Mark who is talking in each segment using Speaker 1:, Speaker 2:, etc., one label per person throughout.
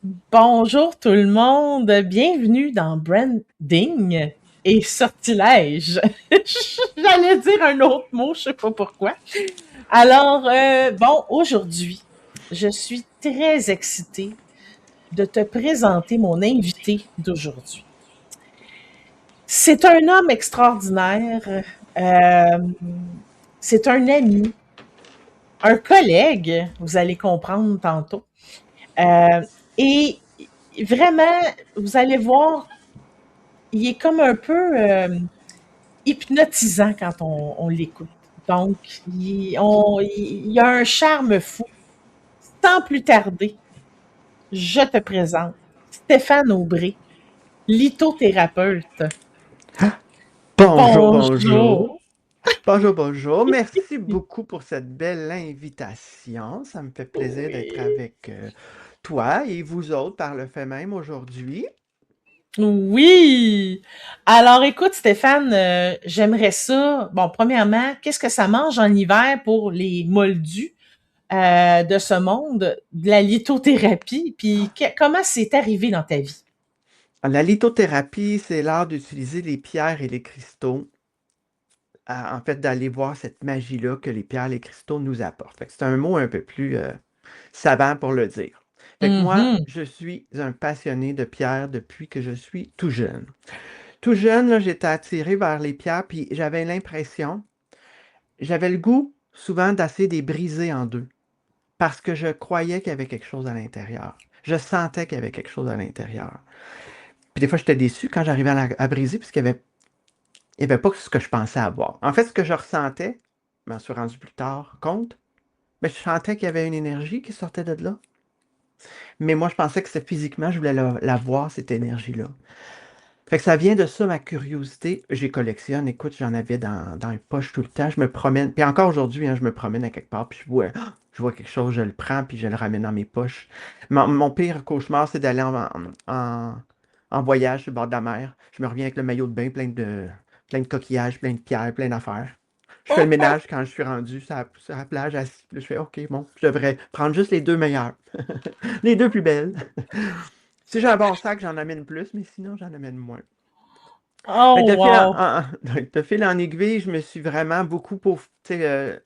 Speaker 1: Bonjour tout le monde, bienvenue dans Branding et Sortilège. J'allais dire un autre mot, je sais pas pourquoi. Alors, aujourd'hui, je suis très excitée de te présenter mon invité d'aujourd'hui. C'est un homme extraordinaire, c'est un ami, un collègue, vous allez comprendre tantôt. Euh, et vraiment, vous allez voir, il est comme un peu hypnotisant quand on l'écoute. Donc, il a un charme fou. Sans plus tarder, je te présente Stéphane Aubry, lithothérapeute.
Speaker 2: Bonjour, bonjour.
Speaker 1: Bonjour!
Speaker 2: Bonjour, bonjour. Merci beaucoup pour cette belle invitation. Ça me fait plaisir d'être
Speaker 1: Oui.
Speaker 2: avec toi et vous autres par le fait même aujourd'hui.
Speaker 1: Oui! Alors écoute, Stéphane, j'aimerais ça. Bon, premièrement, qu'est-ce que ça mange en hiver pour les moldus de ce monde, de la lithothérapie, puis comment c'est arrivé dans ta vie?
Speaker 2: La lithothérapie, c'est l'art d'utiliser les pierres et les cristaux, en fait, d'aller voir cette magie-là que les pierres et les cristaux nous apportent. Fait que c'est un mot un peu plus savant pour le dire. Fait que moi,
Speaker 1: Mhm.
Speaker 2: je suis un passionné de pierres depuis que je suis tout jeune. Tout jeune, là, j'étais attiré vers les pierres, puis j'avais le goût souvent d'essayer de les briser en deux, parce que je croyais qu'il y avait quelque chose à l'intérieur. Je sentais qu'il y avait quelque chose à l'intérieur. Puis des fois, j'étais déçu quand j'arrivais à briser, parce qu'il y avait pas ce que je pensais avoir. En fait, ce que je ressentais, je m'en suis rendu plus tard compte, mais je sentais qu'il y avait une énergie qui sortait de là. Mais moi, je pensais que c'était physiquement, je voulais la voir, cette énergie-là. Fait que ça vient de ça, ma curiosité. J'y collectionne. Écoute, j'en avais dans les poches tout le temps. Je me promène. Puis encore aujourd'hui, hein, je me promène à quelque part, puis je vois quelque chose, je le prends, puis je le ramène dans mes poches. Mon pire cauchemar, c'est d'aller en- en voyage sur le bord de la mer. Je me reviens avec le maillot de bain plein de coquillages, plein de pierres, plein d'affaires. Je fais le ménage quand je suis rendu sur la plage assis. Puis là, je fais OK, bon, je devrais prendre juste les deux meilleures. Les deux plus belles. Si j'ai un bon sac, j'en amène plus, mais sinon, j'en amène moins. Fait que
Speaker 1: Oh, wow!
Speaker 2: de fil en aiguille, je me suis vraiment beaucoup tu sais,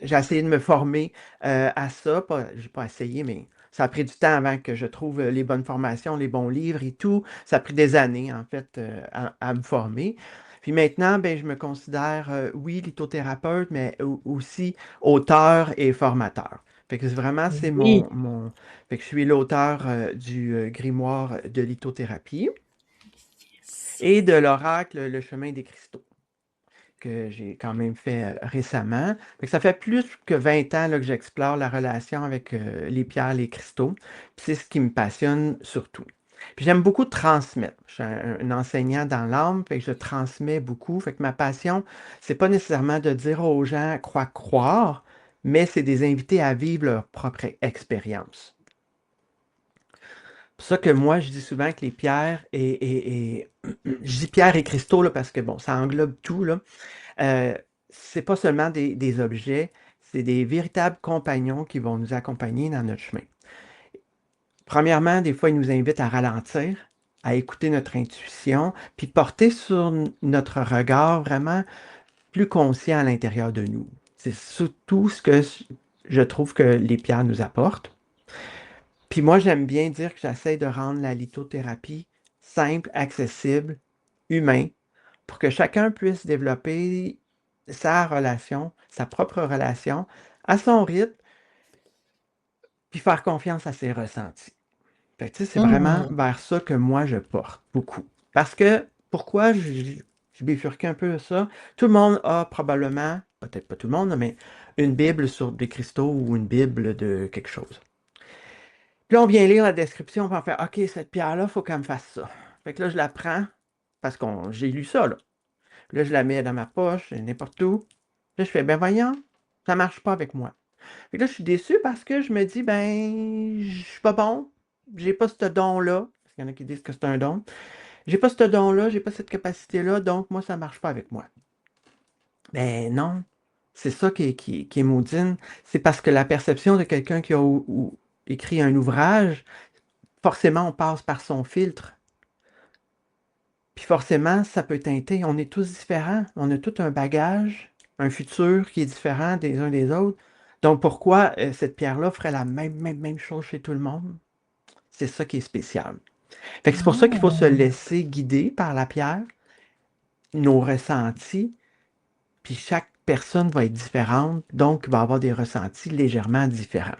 Speaker 2: j'ai essayé de me former à ça. J'ai pas essayé, mais ça a pris du temps avant que je trouve les bonnes formations, les bons livres et tout. Ça a pris des années, en fait, à me former. Puis maintenant, ben, je me considère, oui, lithothérapeute, mais aussi auteur et formateur. Fait que vraiment, c'est
Speaker 1: Oui.
Speaker 2: Fait que je suis l'auteur du grimoire de lithothérapie et de l'oracle Le chemin des cristaux, que j'ai quand même fait récemment. Fait que ça fait plus que 20 ans là, que j'explore la relation avec les pierres, les cristaux. Puis c'est ce qui me passionne surtout. Puis j'aime beaucoup transmettre. Je suis un enseignant dans l'âme, fait que je transmets beaucoup. Fait que ma passion, c'est pas nécessairement de dire aux gens quoi croire, mais c'est des inviter à vivre leur propre expérience. C'est pour ça que moi, je dis souvent que les pierres je dis pierres et cristaux là, parce que bon, ça englobe tout, là. Euh, c'est pas seulement des objets, c'est des véritables compagnons qui vont nous accompagner dans notre chemin. Premièrement, des fois, ils nous invitent à ralentir, à écouter notre intuition, puis porter sur notre regard vraiment plus conscient à l'intérieur de nous. C'est surtout ce que je trouve que les pierres nous apportent. Puis moi, j'aime bien dire que j'essaie de rendre la lithothérapie simple, accessible, humain, pour que chacun puisse développer sa relation, sa propre relation, à son rythme, puis faire confiance à ses ressentis. Fait que, tu sais, c'est vraiment
Speaker 1: Mhm.
Speaker 2: vers ça que moi je porte beaucoup. Parce que, pourquoi je bifurque un peu ça? Tout le monde a probablement, peut-être pas tout le monde, mais une Bible sur des cristaux ou une Bible de quelque chose. Puis là, on vient lire la description, puis on fait OK, cette pierre-là, il faut qu'elle me fasse ça. Fait que là, je la prends, parce que j'ai lu ça, là. Puis là, je la mets dans ma poche, n'importe où. Là, je fais, ben voyons, ça marche pas avec moi. Fait que là, je suis déçu parce que je me dis, ben, je suis pas bon, j'ai pas ce don-là. Parce qu'il y en a qui disent que c'est un don. J'ai pas ce don-là, j'ai pas cette capacité-là, donc moi, ça marche pas avec moi. Ben non, c'est ça qui est maudine. C'est parce que la perception de quelqu'un qui a écrit un ouvrage, forcément, on passe par son filtre. Puis forcément, ça peut teinter. On est tous différents. On a tout un bagage, un futur qui est différent des uns des autres. Donc pourquoi cette pierre-là ferait la même chose chez tout le monde? C'est ça qui est spécial. Fait que c'est pour ça qu'il faut se
Speaker 1: Ah.
Speaker 2: laisser guider par la pierre, nos ressentis, puis chaque personne va être différente, donc va avoir des ressentis légèrement différents.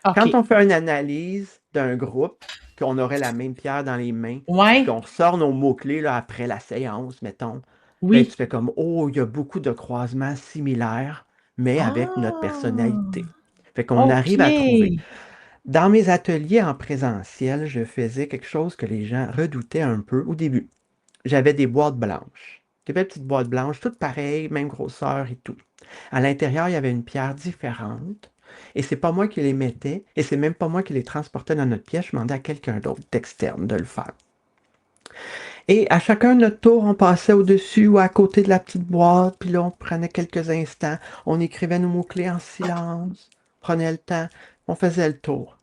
Speaker 2: Quand
Speaker 1: OK.
Speaker 2: on fait une analyse d'un groupe, qu'on aurait la même pierre dans les mains, puis
Speaker 1: Ouais.
Speaker 2: on ressort nos mots-clés là, après la séance, mettons, ben, tu
Speaker 1: Oui.
Speaker 2: fais comme, oh, il y a beaucoup de croisements similaires, mais avec notre
Speaker 1: Ah!
Speaker 2: personnalité. Fait qu'on arrive à trouver.
Speaker 1: OK.
Speaker 2: Dans mes ateliers en présentiel, je faisais quelque chose que les gens redoutaient un peu au début. J'avais des boîtes blanches. Des belles petites boîtes blanches, toutes pareilles, même grosseur et tout. À l'intérieur, il y avait une pierre différente. Et c'est pas moi qui les mettais, et c'est même pas moi qui les transportais dans notre pièce. Je demandais à quelqu'un d'autre d'externe de le faire. Et à chacun de notre tour, on passait au-dessus ou à côté de la petite boîte, puis là, on prenait quelques instants, on écrivait nos mots-clés en silence, prenait le temps, on faisait le tour.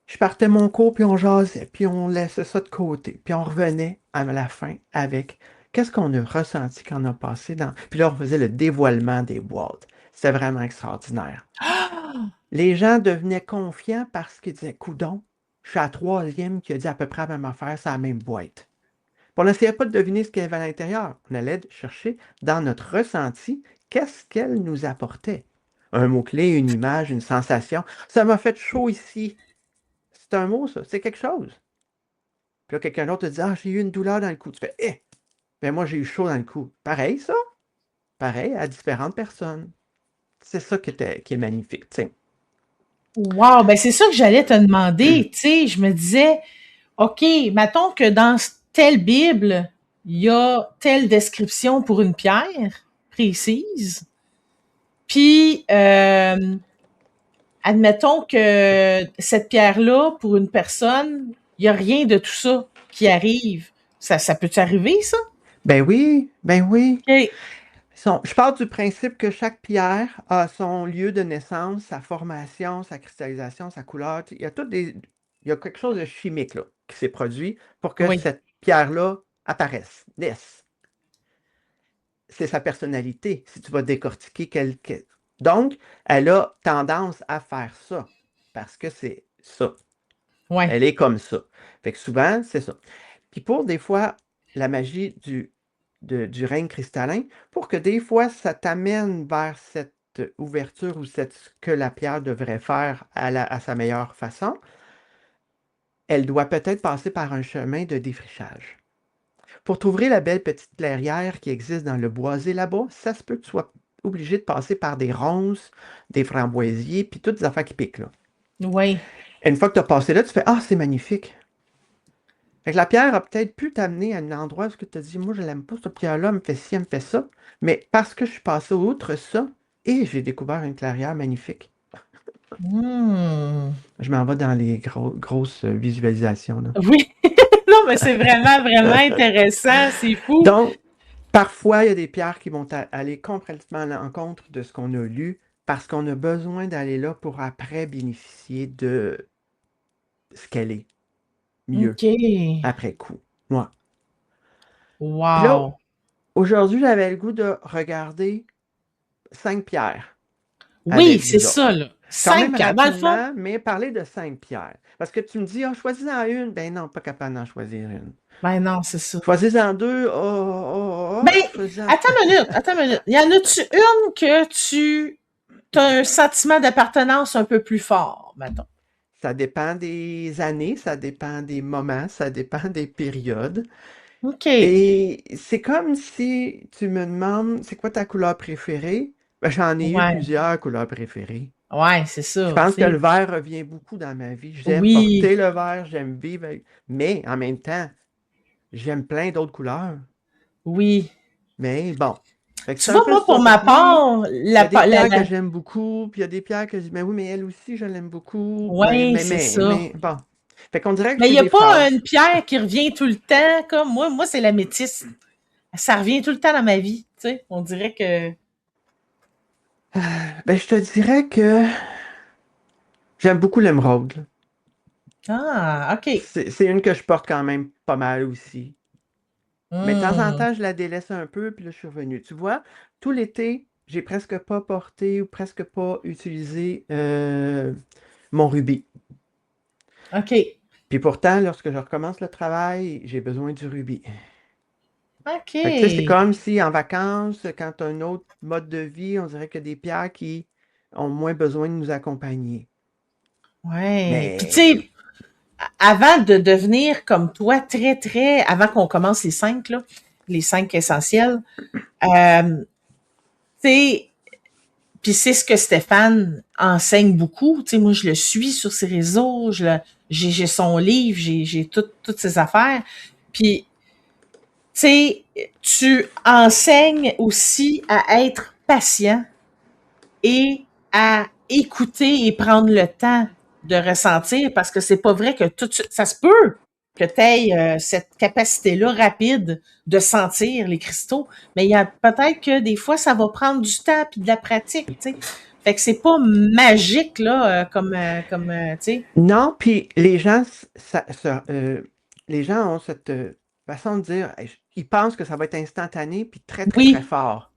Speaker 2: Je partais mon cours, puis on jasait, puis on laissait ça de côté, puis on revenait à la fin avec qu'est-ce qu'on a ressenti quand on a passé dans. Puis là, on faisait le dévoilement des boîtes. C'était vraiment extraordinaire.
Speaker 1: Ah!
Speaker 2: Les gens devenaient confiants parce qu'ils disaient, coudon, je suis la troisième qui a dit à peu près la même affaire, c'est la même boîte. Puis on n'essayait pas de deviner ce qu'il y avait à l'intérieur. On allait chercher dans notre ressenti qu'est-ce qu'elle nous apportait. Un mot-clé, une image, une sensation. Ça m'a fait chaud ici. C'est un mot, ça. C'est quelque chose. Puis là, quelqu'un d'autre te dit, ah, j'ai eu une douleur dans le cou. Tu fais, eh, ben moi, j'ai eu chaud dans le cou. Pareil, ça. Pareil à différentes personnes. C'est ça qui est magnifique, tu sais.
Speaker 1: Wow! Ben, c'est ça que j'allais te demander. Tu sais, je me disais, OK, mettons que dans telle Bible, il y a telle description pour une pierre précise. Puis, admettons que cette pierre-là, pour une personne, il n'y a rien de tout ça qui arrive. Ça peut-tu arriver, ça?
Speaker 2: Ben oui, ben oui.
Speaker 1: OK.
Speaker 2: Je pars du principe que chaque pierre a son lieu de naissance, sa formation, sa cristallisation, sa couleur. Il y a il y a quelque chose de chimique là, qui s'est produit pour que
Speaker 1: Oui.
Speaker 2: cette pierre-là apparaisse, naisse. C'est sa personnalité, si tu vas décortiquer Donc, elle a tendance à faire ça, parce que c'est ça.
Speaker 1: Ouais.
Speaker 2: Elle est comme ça. Fait que souvent, c'est ça. Puis pour des fois, la magie du règne cristallin, pour que des fois, ça t'amène vers cette ouverture ou ce que la pierre devrait faire à sa meilleure façon, elle doit peut-être passer par un chemin de défrichage. Pour t'ouvrir la belle petite clairière qui existe dans le boisé là-bas, ça se peut que tu sois obligé de passer par des ronces, des framboisiers, puis toutes les affaires qui piquent là.
Speaker 1: Oui.
Speaker 2: Et une fois que tu as passé là, tu fais ah, c'est magnifique. Fait que la pierre a peut-être pu t'amener à un endroit où tu te dis, moi, je l'aime pas, cette pierre-là, elle me fait ci, elle me fait ça. Mais parce que je suis passé outre ça, et j'ai découvert une clairière magnifique.
Speaker 1: Hmm.
Speaker 2: Je m'en vais dans les grosses visualisations, là.
Speaker 1: Oui. Non, mais c'est vraiment, vraiment intéressant. C'est fou.
Speaker 2: Donc, parfois, il y a des pierres qui vont aller complètement à l'encontre de ce qu'on a lu parce qu'on a besoin d'aller là pour après bénéficier de ce qu'elle est mieux
Speaker 1: OK.
Speaker 2: après coup. Moi. Puis là,
Speaker 1: Wow.
Speaker 2: aujourd'hui, j'avais le goût de regarder 5 pierres
Speaker 1: Oui,
Speaker 2: avec
Speaker 1: c'est
Speaker 2: vous
Speaker 1: ça,
Speaker 2: autres.
Speaker 1: là.
Speaker 2: Quand même
Speaker 1: 5 pierres. Dans le fond,
Speaker 2: rapidement, mais parler de 5 pierres. Parce que tu me dis, ah, choisis-en une. Ben non, pas capable d'en choisir une.
Speaker 1: ben non, c'est ça.
Speaker 2: Choisis-en deux. Oh, oh, oh,
Speaker 1: Ben,
Speaker 2: oh, choisis-en
Speaker 1: attends
Speaker 2: trois.
Speaker 1: une minute, attends une minute. Y en a-tu une que tu as un sentiment d'appartenance un peu plus fort, mettons?
Speaker 2: Ça dépend des années, ça dépend des moments, ça dépend des périodes.
Speaker 1: OK.
Speaker 2: Et c'est comme si tu me demandes, c'est quoi ta couleur préférée? Ben, j'en ai eu
Speaker 1: Ouais.
Speaker 2: plusieurs couleurs préférées.
Speaker 1: Ouais, c'est
Speaker 2: Je
Speaker 1: ça, tu
Speaker 2: pense que le
Speaker 1: sais.
Speaker 2: vert revient beaucoup dans ma vie. J'aime
Speaker 1: Oui.
Speaker 2: porter le vert, j'aime vivre mais en même temps, j'aime plein d'autres couleurs.
Speaker 1: Oui.
Speaker 2: Mais bon. Fait que
Speaker 1: Tu
Speaker 2: c'est un
Speaker 1: vois,
Speaker 2: peu
Speaker 1: moi, pour
Speaker 2: ça. Fait
Speaker 1: ma
Speaker 2: que oui,
Speaker 1: part,
Speaker 2: il y a des pierres que
Speaker 1: la...
Speaker 2: j'aime beaucoup, puis il y a des pierres que je dis, mais oui, mais elle aussi, je l'aime beaucoup.
Speaker 1: Ouais, c'est ça.
Speaker 2: Bon. Fait qu'on dirait que
Speaker 1: Mais il
Speaker 2: c'est
Speaker 1: n'y a
Speaker 2: des
Speaker 1: pas une
Speaker 2: phases.
Speaker 1: pierre qui revient tout le temps, comme moi, c'est l'améthyste. Ça revient tout le temps dans ma vie, tu sais. On dirait que...
Speaker 2: Ben, je te dirais que J'aime beaucoup l'émeraude.
Speaker 1: Ah, OK.
Speaker 2: C'est une que je porte quand même pas mal aussi. Mais de temps en
Speaker 1: Hmm.
Speaker 2: temps, je la délaisse un peu, puis là, je suis revenue. Tu vois, tout l'été, j'ai presque pas porté ou presque pas utilisé mon rubis.
Speaker 1: OK.
Speaker 2: Puis pourtant, lorsque je recommence le travail, j'ai besoin du rubis. Fait que tu sais, c'est
Speaker 1: OK.
Speaker 2: comme si en vacances, quand tu as un autre mode de vie, on dirait qu'il y a des pierres qui ont moins besoin de nous accompagner.
Speaker 1: Ouais. Puis tu
Speaker 2: Mais
Speaker 1: sais, avant de devenir comme toi, très, très, avant qu'on commence les 5 essentiels, tu sais, puis c'est ce que Stéphane enseigne beaucoup. Tu sais, moi, je le suis sur ses réseaux, j'ai son livre, j'ai toutes ses affaires. Puis, tu sais, tu enseignes aussi à être patient et à écouter et prendre le temps de ressentir parce que c'est pas vrai que tout de suite, ça se peut que tu aies cette capacité-là rapide de sentir les cristaux, mais il y a peut-être que des fois, ça va prendre du temps puis de la pratique, tu sais. Fait que c'est pas magique, là, tu sais.
Speaker 2: non, puis les gens, les gens ont cette façon de dire, ils pensent que ça va être instantané, puis très, très, très
Speaker 1: Oui,
Speaker 2: fort.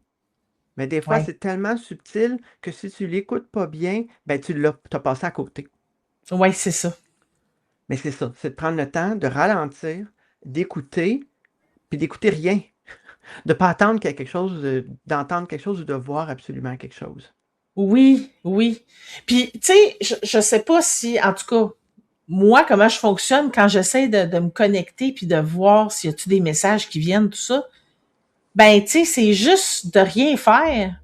Speaker 2: Mais des fois,
Speaker 1: ouais,
Speaker 2: c'est tellement subtil que si tu l'écoutes pas bien, ben t'as passé à côté.
Speaker 1: ouais, c'est ça.
Speaker 2: Mais c'est ça, c'est de prendre le temps de ralentir, d'écouter, puis d'écouter rien. De pas attendre qu'il y ait quelque chose, d'entendre quelque chose ou de voir absolument quelque chose.
Speaker 1: Oui, oui. Puis, tu sais, je sais pas si, en tout cas, moi, comment je fonctionne quand j'essaie de me connecter puis de voir s'il y a-tu des messages qui viennent, tout ça. Ben, tu sais, c'est juste de rien faire.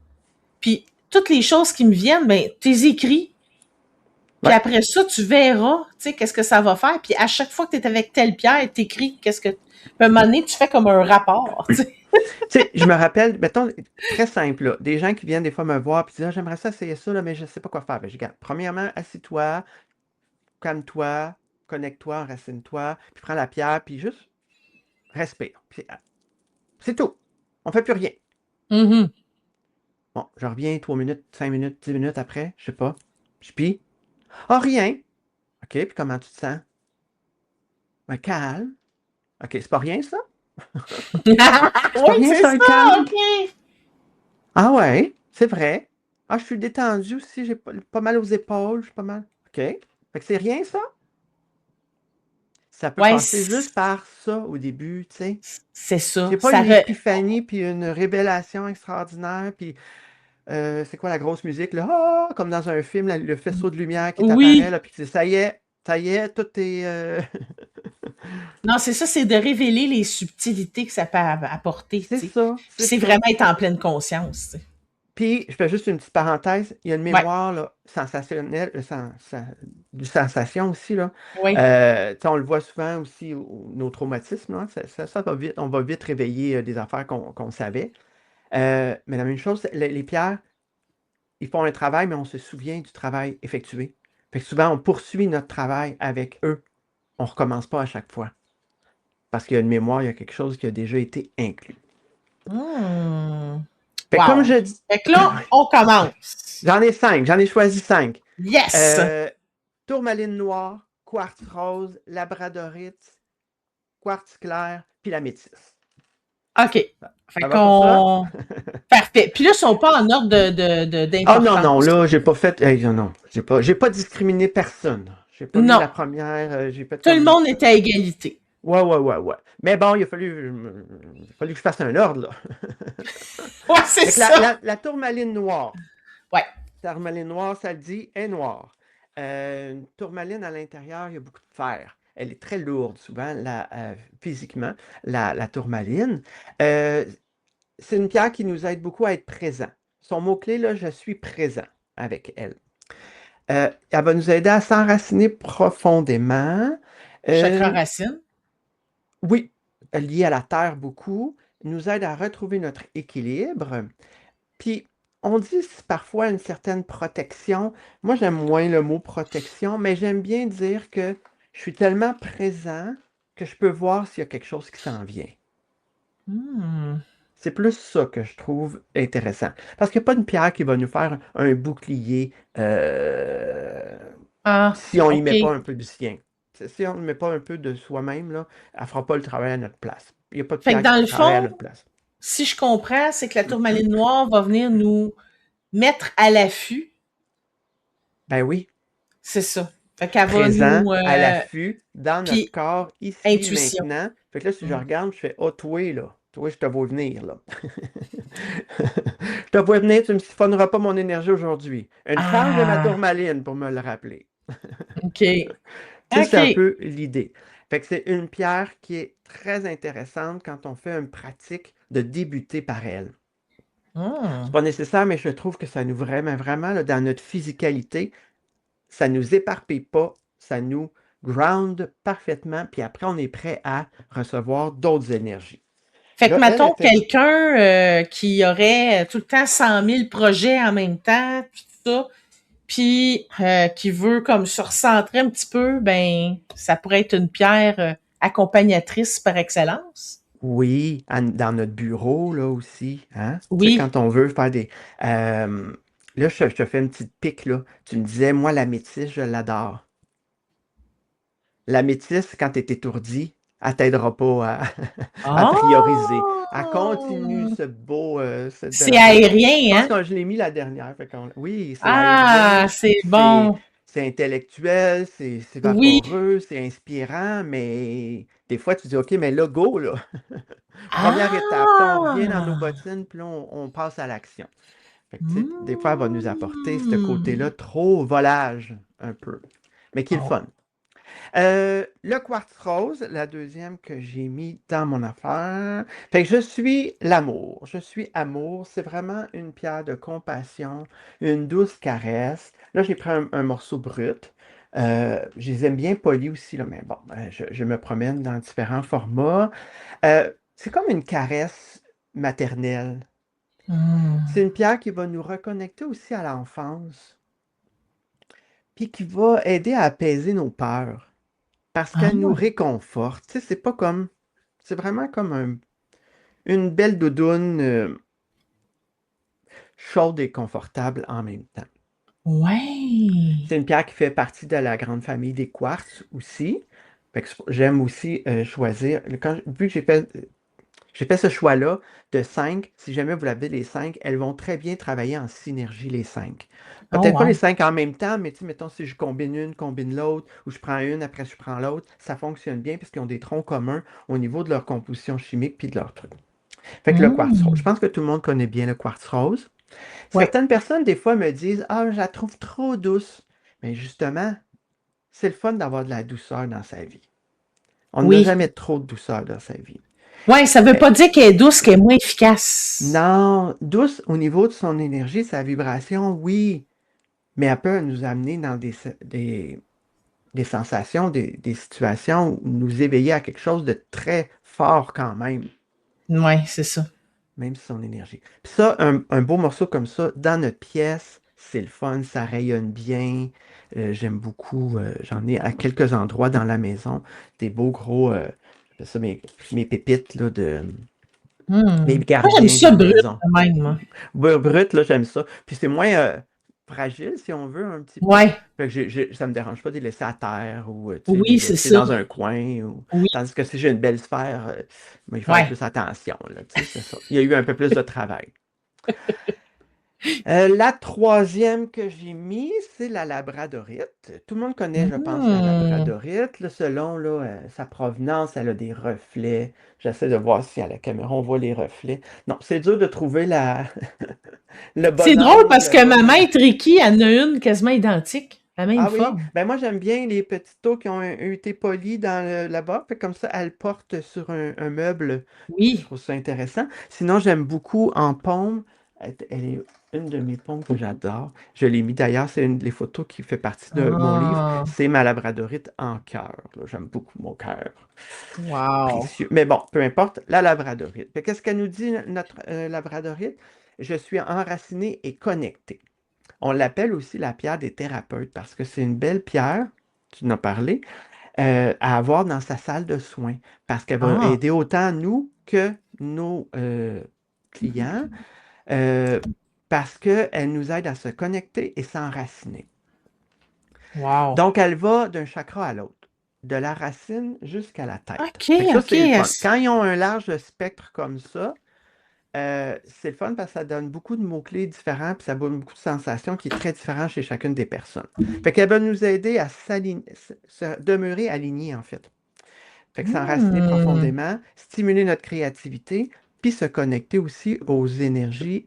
Speaker 1: Puis, toutes les choses qui me viennent, ben, tu les écris. Puis
Speaker 2: Ouais.
Speaker 1: après ça, tu verras, tu sais, qu'est-ce que ça va faire. Puis à chaque fois que tu es avec telle pierre, t'écris qu'est-ce que... Puis à un moment donné, tu fais comme un rapport, tu sais.
Speaker 2: Tu sais, je me rappelle, mettons, très simple, là, des gens qui viennent des fois me voir et disent: ah, j'aimerais ça essayer ça, là, mais je ne sais pas quoi faire. Ben, je dis, regarde, premièrement, assis-toi, calme-toi, connecte-toi, enracine-toi, puis prends la pierre, puis juste respire. Puis, c'est tout. On fait plus rien.
Speaker 1: Mhm.
Speaker 2: Bon, je reviens 3 minutes, 5 minutes, 10 minutes après, je sais pas. Je pis. Ah, rien. OK, puis comment tu te sens? Ben, calme. OK, c'est pas rien, ça? C'est pas
Speaker 1: Oui,
Speaker 2: rien,
Speaker 1: c'est
Speaker 2: ça, être
Speaker 1: ça,
Speaker 2: calme?
Speaker 1: OK.
Speaker 2: Ah ouais, c'est vrai. Ah, je suis détendu aussi, j'ai pas mal aux épaules, je suis pas mal. OK. Fait que c'est rien, ça? Ça peut
Speaker 1: Ouais,
Speaker 2: passer juste par ça au début, tu sais.
Speaker 1: c'est ça.
Speaker 2: C'est pas une épiphanie puis une révélation extraordinaire, puis c'est quoi la grosse musique, là? Ah, comme dans un film, le faisceau de lumière qui t'apparaît,
Speaker 1: Oui.
Speaker 2: là, puis ça y est, tout est.
Speaker 1: Non, c'est ça, c'est de révéler les subtilités que ça peut apporter, tu
Speaker 2: C'est
Speaker 1: sais.
Speaker 2: ça,
Speaker 1: Puis
Speaker 2: c'est
Speaker 1: c'est
Speaker 2: ça.
Speaker 1: vraiment être en pleine conscience, tu sais.
Speaker 2: Puis, je fais juste une petite parenthèse, il y a une
Speaker 1: Ouais,
Speaker 2: mémoire là, sensationnelle, du sensation aussi, là.
Speaker 1: oui.
Speaker 2: Tu sais, on le voit souvent aussi, nos traumatismes, là, ça va vite, on va vite réveiller des affaires qu'on savait. Mais la même chose, les pierres, ils font un travail, mais on se souvient du travail effectué. Fait que souvent, on poursuit notre travail avec eux. On recommence pas à chaque fois. Parce qu'il y a une mémoire, il y a quelque chose qui a déjà été inclus.
Speaker 1: Hmm.
Speaker 2: Fait que comme
Speaker 1: Wow.
Speaker 2: je dis,
Speaker 1: Fait que là, on commence.
Speaker 2: j'en ai 5, j'en ai choisi 5.
Speaker 1: Yes!
Speaker 2: Euh, Tourmaline noire, quartz rose, labradorite, quartz clair, puis la métisse.
Speaker 1: OK. Fait
Speaker 2: Ça va pour ça?
Speaker 1: qu'on... Parfait. Puis là, ils sont pas en ordre
Speaker 2: Ah non, non,
Speaker 1: d'importance.
Speaker 2: là, j'ai pas fait. Non, non, j'ai pas discriminé personne. J'ai pas mis
Speaker 1: Non.
Speaker 2: la première, j'ai fait
Speaker 1: Tout le
Speaker 2: comme.
Speaker 1: monde est à égalité.
Speaker 2: Ouais, ouais, ouais, ouais. Mais bon, il a fallu que je fasse un ordre, là.
Speaker 1: Ouais, c'est
Speaker 2: Fait que
Speaker 1: ça.
Speaker 2: la tourmaline noire.
Speaker 1: Ouais.
Speaker 2: La tourmaline noire, ça le dit, est noire. Une tourmaline à l'intérieur, il y a beaucoup de fer. Elle est très lourde, souvent, physiquement, la tourmaline. Euh, c'est une pierre qui nous aide beaucoup à être présent. Son mot-clé, là, je suis présent avec elle. Elle va nous aider à s'enraciner profondément.
Speaker 1: Chakra
Speaker 2: Euh,
Speaker 1: racine.
Speaker 2: oui, lié à la terre beaucoup, nous aide à retrouver notre équilibre. Puis, on dit parfois une certaine protection. Moi, j'aime moins le mot protection, mais j'aime bien dire que je suis tellement présent que je peux voir s'il y a quelque chose qui s'en vient.
Speaker 1: Hmm.
Speaker 2: C'est plus ça que je trouve intéressant. Parce qu'il n'y a pas une pierre qui va nous faire un bouclier
Speaker 1: Ah,
Speaker 2: si on y met pas
Speaker 1: OK.
Speaker 2: un peu du sien. Si on ne met pas un peu de soi-même, là, elle ne fera pas le travail à notre place. Il n'y a pas de
Speaker 1: Fait que
Speaker 2: pierre qui
Speaker 1: dans le
Speaker 2: travaille à
Speaker 1: fond,
Speaker 2: notre place.
Speaker 1: si je comprends, c'est que la tourmaline noire va venir nous mettre à l'affût.
Speaker 2: Ben oui,
Speaker 1: C'est ça. Fait qu'elle va
Speaker 2: présent,
Speaker 1: nous...
Speaker 2: à l'affût, dans notre
Speaker 1: puis
Speaker 2: corps, ici,
Speaker 1: intuition.
Speaker 2: maintenant. Fait que là, si je
Speaker 1: Mm.
Speaker 2: regarde, je fais, oh, toi, là, toi, je te vois venir, là. Je te vois venir, tu ne me siphonneras pas mon énergie aujourd'hui. Une charge de ma
Speaker 1: Ah,
Speaker 2: tourmaline pour me le rappeler.
Speaker 1: OK.
Speaker 2: Tu sais, c'est un
Speaker 1: OK.
Speaker 2: peu l'idée. Fait que c'est une pierre qui est très intéressante quand on fait une pratique de débuter par elle. C'est
Speaker 1: Hmm.
Speaker 2: pas nécessaire, mais je trouve que ça nous vraiment, vraiment, là, dans notre physicalité, ça nous éparpille pas, ça nous ground parfaitement, puis après, on est prêt à recevoir d'autres énergies.
Speaker 1: Fait que,
Speaker 2: Là, elle,
Speaker 1: mettons,
Speaker 2: elle fait.
Speaker 1: quelqu'un qui aurait tout le temps 100 000 projets en même temps, tout ça, puis qui veut comme se recentrer un petit peu, ben, ça pourrait être une pierre accompagnatrice par excellence.
Speaker 2: Oui, dans notre bureau, là aussi, hein? Tu sais,
Speaker 1: Oui.
Speaker 2: quand on veut faire des. Là, je te fais une petite pique, là. Tu me disais, moi, la métisse, je l'adore. La métisse, quand tu es étourdi, elle t'aidera pas à, à prioriser. Elle continue
Speaker 1: Oh!
Speaker 2: cette belle
Speaker 1: C'est
Speaker 2: affaire-là. Je
Speaker 1: aérien,
Speaker 2: pense
Speaker 1: hein?
Speaker 2: que je l'ai mis la dernière. Oui, c'est
Speaker 1: Ah,
Speaker 2: aérien,
Speaker 1: c'est
Speaker 2: c'est
Speaker 1: bon.
Speaker 2: c'est intellectuel, c'est
Speaker 1: Oui.
Speaker 2: vaporeux, c'est inspirant, mais des fois, tu dis, OK, mais là, go, là. Première étape, tu sais, on revient dans nos
Speaker 1: Ah!
Speaker 2: bottines, puis là, on passe à l'action. Fait que, tu sais, des fois, elle va nous apporter ce côté-là
Speaker 1: Hmm.
Speaker 2: trop volage, un peu, mais qui est le
Speaker 1: Oh.
Speaker 2: fun. Le quartz rose, la deuxième que j'ai mis dans mon affaire. Fait que je suis l'amour. Je suis amour. C'est vraiment une pierre de compassion, une douce caresse. Là, j'ai pris un morceau brut. Je les aime bien polis aussi, là, mais bon, je me promène dans différents formats. C'est comme une caresse maternelle. C'est
Speaker 1: Hmm.
Speaker 2: une pierre qui va nous reconnecter aussi à l'enfance, puis qui va aider à apaiser nos peurs. Parce qu'elle nous
Speaker 1: Ah.
Speaker 2: réconforte. Tu sais, c'est pas comme. C'est vraiment comme une belle doudoune chaude et confortable en même temps.
Speaker 1: Ouais.
Speaker 2: C'est une pierre qui fait partie de la grande famille des quartz aussi. Fait que j'aime aussi choisir. Vu que j'ai fait ce choix-là de 5, si jamais vous l'avez les 5, elles vont très bien travailler en synergie, les 5.
Speaker 1: Oh,
Speaker 2: Peut-être pas les
Speaker 1: wow.
Speaker 2: 5 en même temps, mais tu sais, mettons, si je combine une, combine l'autre, ou je prends une, après je prends l'autre, ça fonctionne bien parce qu'ils ont des troncs communs au niveau de leur composition chimique puis de leur truc. Fait que le quartz rose, je
Speaker 1: Hmm.
Speaker 2: pense que tout le monde connaît bien le quartz rose.
Speaker 1: Ouais.
Speaker 2: Certaines personnes, des fois, me disent, ah, je la trouve trop douce. Mais justement, c'est le fun d'avoir de la douceur dans sa vie. On n'a
Speaker 1: Oui.
Speaker 2: jamais trop de douceur dans sa vie.
Speaker 1: Ouais, ça veut
Speaker 2: Eh,
Speaker 1: pas dire qu'elle est douce, qu'elle est moins efficace.
Speaker 2: Non, douce au niveau de son énergie, sa vibration, oui, mais elle peut nous amener dans des sensations, des situations où nous éveiller à quelque chose de très fort quand
Speaker 1: Ouais, c'est ça.
Speaker 2: même si son énergie. Puis ça, un beau morceau comme ça, dans notre pièce, c'est le fun, ça rayonne bien. J'aime beaucoup, j'en ai à quelques endroits dans la maison, des beaux gros, j'appelle ça mes pépites là, mes
Speaker 1: Moi, j'aime
Speaker 2: gardiens de
Speaker 1: ça
Speaker 2: la
Speaker 1: brut
Speaker 2: maison.
Speaker 1: de même, moi.
Speaker 2: Brut, là, j'aime ça. Puis c'est moins fragile, si on veut, un petit peu.
Speaker 1: Ouais.
Speaker 2: Fait que ça me dérange pas de les laisser à terre ou tu sais, les
Speaker 1: Oui, c'est
Speaker 2: laisser
Speaker 1: ça.
Speaker 2: dans un coin.
Speaker 1: Oui.
Speaker 2: Tandis que si j'ai une belle sphère, il faut faire
Speaker 1: Ouais.
Speaker 2: plus attention. Là, tu sais, c'est ça. Il y a eu un peu plus de travail. La troisième que j'ai mis, c'est la labradorite. Tout le monde connaît, je pense, la
Speaker 1: Hmm.
Speaker 2: labradorite. Là, selon là, sa provenance, elle a des reflets. J'essaie de voir si à la caméra on voit les reflets. Non, c'est dur de trouver le
Speaker 1: C'est
Speaker 2: bon
Speaker 1: drôle
Speaker 2: angle,
Speaker 1: parce
Speaker 2: le
Speaker 1: que ma
Speaker 2: bon.
Speaker 1: maître Ricky en a une quasiment identique, la même
Speaker 2: Ah oui,
Speaker 1: forme.
Speaker 2: ben moi j'aime bien les petits taux qui ont été polis là-bas. Fait que comme ça, elle porte sur un meuble. Je
Speaker 1: Oui.
Speaker 2: trouve ça intéressant. Sinon, j'aime beaucoup en paume. Elle est une de mes paumes que j'adore. Je l'ai mis d'ailleurs, c'est une des photos qui fait partie de mon livre.
Speaker 1: Ah.
Speaker 2: C'est ma labradorite en cœur. Là. J'aime beaucoup mon cœur.
Speaker 1: Wow.
Speaker 2: Précieux. Mais bon, peu importe, la labradorite. Fait qu'est-ce qu'elle nous dit, notre labradorite? Je suis enraciné et connecté. On l'appelle aussi la pierre des thérapeutes parce que c'est une belle pierre, tu en as parlé, à avoir dans sa salle de soins parce qu'elle va
Speaker 1: Ah.
Speaker 2: aider autant nous que nos clients euh, parce qu'elle nous aide à se connecter et s'enraciner.
Speaker 1: Wow.
Speaker 2: Donc, elle va d'un chakra à l'autre, de la racine jusqu'à la tête.
Speaker 1: OK,
Speaker 2: Fait que ça,
Speaker 1: OK.
Speaker 2: c'est le fun. Quand ils ont un large spectre comme ça, c'est le fun parce que ça donne beaucoup de mots-clés différents, puis ça donne beaucoup de sensations qui est très différent chez chacune des personnes. Fait qu'elle va nous aider à demeurer alignés, en fait. Fait que s'enraciner
Speaker 1: Hmm.
Speaker 2: profondément, stimuler notre créativité, puis se connecter aussi aux énergies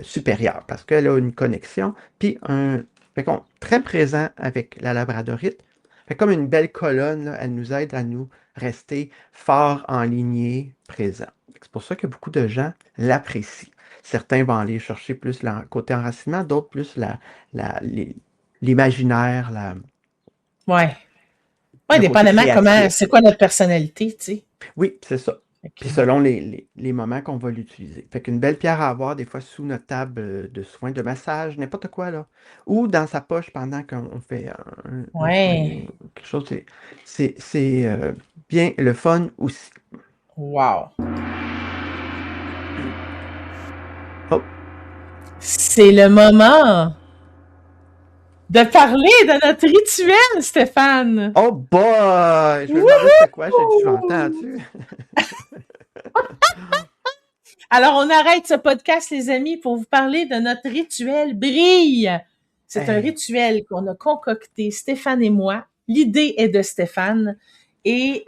Speaker 2: supérieures, parce qu'elle a une connexion, puis un... Fait qu'on est très présent avec la labradorite. Fait comme une belle colonne, là, elle nous aide à nous rester fort en lignée, présent. C'est pour ça que beaucoup de gens l'apprécient. Certains vont aller chercher plus le côté enracinement, d'autres plus l'imaginaire,
Speaker 1: Ouais. Ouais,
Speaker 2: le côté
Speaker 1: dépendamment comment,
Speaker 2: créatif.
Speaker 1: c'est quoi notre personnalité, tu sais.
Speaker 2: Oui, c'est ça. Puis
Speaker 1: OK.
Speaker 2: selon les moments qu'on va l'utiliser. Fait qu'une belle pierre à avoir, des fois sous notre table de soins, de massage, n'importe quoi, là. Ou dans sa poche pendant qu'on fait un soin ou
Speaker 1: Ouais.
Speaker 2: quelque chose. C'est bien le fun aussi.
Speaker 1: Wow.
Speaker 2: Oh,
Speaker 1: C'est le moment de parler de notre rituel, Stéphane.
Speaker 2: oh boy! Je me demandais c'était quoi, j'ai dit, je l'ai
Speaker 1: Wouhou!
Speaker 2: entendu.
Speaker 1: Alors, on arrête ce podcast, les amis, pour vous parler de notre rituel Brille. C'est un
Speaker 2: Hey,
Speaker 1: rituel qu'on a concocté, Stéphane et moi. L'idée est de Stéphane et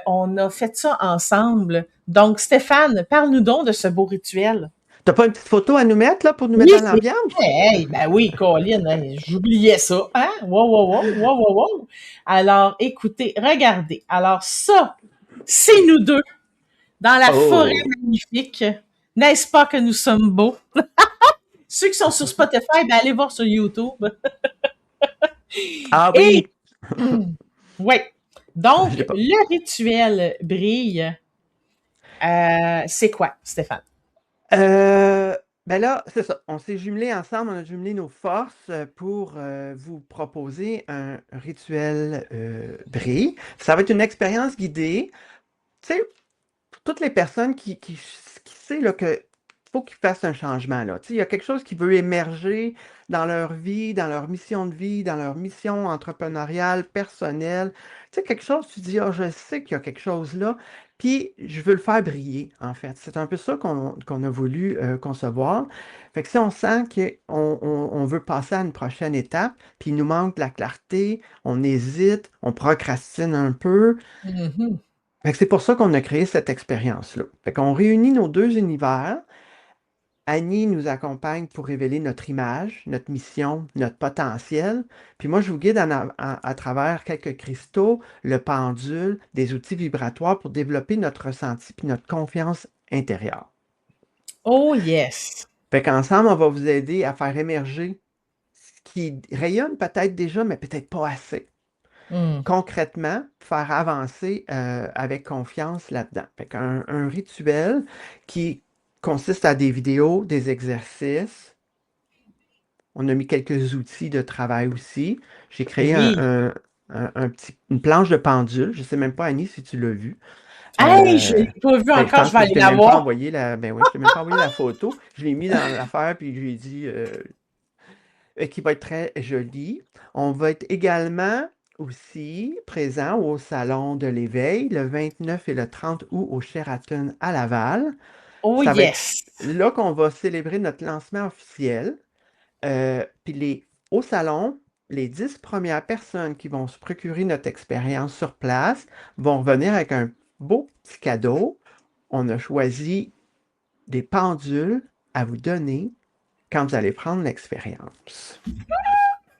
Speaker 1: on a fait ça ensemble. Donc, Stéphane, parle-nous donc de ce beau rituel.
Speaker 2: t'as pas une petite photo à nous mettre, là, pour nous
Speaker 1: Oui,
Speaker 2: mettre dans
Speaker 1: c'est
Speaker 2: l'ambiance?
Speaker 1: vrai. Hey, ben oui, Colin, hein, j'oubliais ça. Hein? Wow, wow, wow, wow, wow, wow. Alors, écoutez, regardez. Alors, ça, c'est nous deux dans la forêt
Speaker 2: Oh!
Speaker 1: magnifique. N'est-ce pas que nous sommes beaux? Ceux qui sont sur Spotify, ben allez voir sur YouTube.
Speaker 2: Ah
Speaker 1: Et,
Speaker 2: oui!
Speaker 1: oui.
Speaker 2: Je
Speaker 1: Donc,
Speaker 2: l'ai pas.
Speaker 1: le rituel brille. C'est quoi, Stéphane?
Speaker 2: Euh, ben là, c'est ça. On s'est jumelés ensemble, on a jumelé nos forces pour vous proposer un rituel brille. Ça va être une expérience guidée. Tu sais, pour toutes les personnes qui savent là, que faut qu'ils fassent un changement. Là. Tu sais, il y a quelque chose qui veut émerger dans leur vie, dans leur mission de vie, dans leur mission entrepreneuriale, personnelle. Tu sais, quelque chose, tu dis, ah, je sais qu'il y a quelque chose là, puis je veux le faire briller, en fait. C'est un peu ça qu'on a voulu concevoir. Fait que si on sent qu'on veut passer à une prochaine étape, puis il nous manque de la clarté, on hésite, on procrastine un peu,
Speaker 1: Mhm.
Speaker 2: fait que c'est pour ça qu'on a créé cette expérience-là. Fait qu'on réunit nos deux univers. Annie nous accompagne pour révéler notre image, notre mission, notre potentiel. Puis moi, je vous guide à travers quelques cristaux, le pendule, des outils vibratoires pour développer notre ressenti puis notre confiance intérieure.
Speaker 1: Oh yes.
Speaker 2: Fait qu'ensemble, on va vous aider à faire émerger ce qui rayonne peut-être déjà, mais peut-être pas assez.
Speaker 1: Mm.
Speaker 2: Concrètement, faire avancer avec confiance là-dedans. Fait qu'un un rituel qui consiste à des vidéos, des exercices. On a mis quelques outils de travail aussi. J'ai créé
Speaker 1: Oui.
Speaker 2: une planche de pendule. Je ne sais même pas, Annie, si tu l'as vu.
Speaker 1: Hey, je
Speaker 2: Euh,
Speaker 1: l'ai pas vu
Speaker 2: ben, je
Speaker 1: encore, je
Speaker 2: pense
Speaker 1: vais
Speaker 2: que je
Speaker 1: aller
Speaker 2: t'ai
Speaker 1: la
Speaker 2: même pas
Speaker 1: voir.
Speaker 2: envoyé ben oui, je t'ai même pas envoyé la photo. Je l'ai mis dans l'affaire, puis je lui ai dit qui va être très joli. On va être également aussi présent au Salon de l'Éveil le 29 et le 30 août au Sheraton à Laval.
Speaker 1: Oh
Speaker 2: Ça va être
Speaker 1: yes.
Speaker 2: là qu'on va célébrer notre lancement officiel. Puis au salon, les 10 premières personnes qui vont se procurer notre expérience sur place vont revenir avec un beau petit cadeau. On a choisi des pendules à vous donner quand vous allez prendre l'expérience.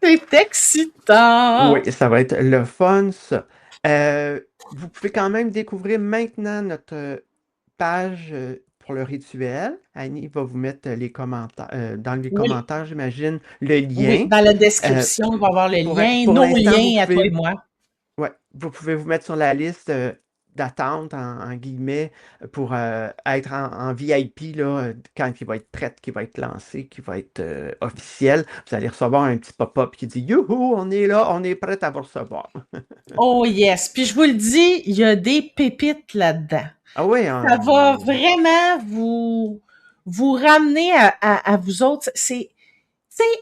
Speaker 1: C'est excitant.
Speaker 2: Oui, ça va être le fun, ça. Vous pouvez quand même découvrir maintenant notre page pour le rituel. Annie va vous mettre les commentaires, dans les
Speaker 1: Oui.
Speaker 2: commentaires, j'imagine, le
Speaker 1: Oui,
Speaker 2: lien.
Speaker 1: dans la
Speaker 2: Euh,
Speaker 1: description, il va y avoir le lien,
Speaker 2: pour
Speaker 1: nos
Speaker 2: l'instant,
Speaker 1: liens à toi et moi.
Speaker 2: ouais, vous pouvez vous mettre sur la liste d'attente, en guillemets, pour être en VIP là, quand il va être prêt, qui va être lancé, qui va être officiel. Vous allez recevoir un petit pop-up qui dit Youhou, on est là, on est prêt à vous recevoir.
Speaker 1: Oh yes. Puis je vous le dis, il y a des pépites là-dedans.
Speaker 2: Ah oui,
Speaker 1: Ça va vraiment vous ramener à vous autres.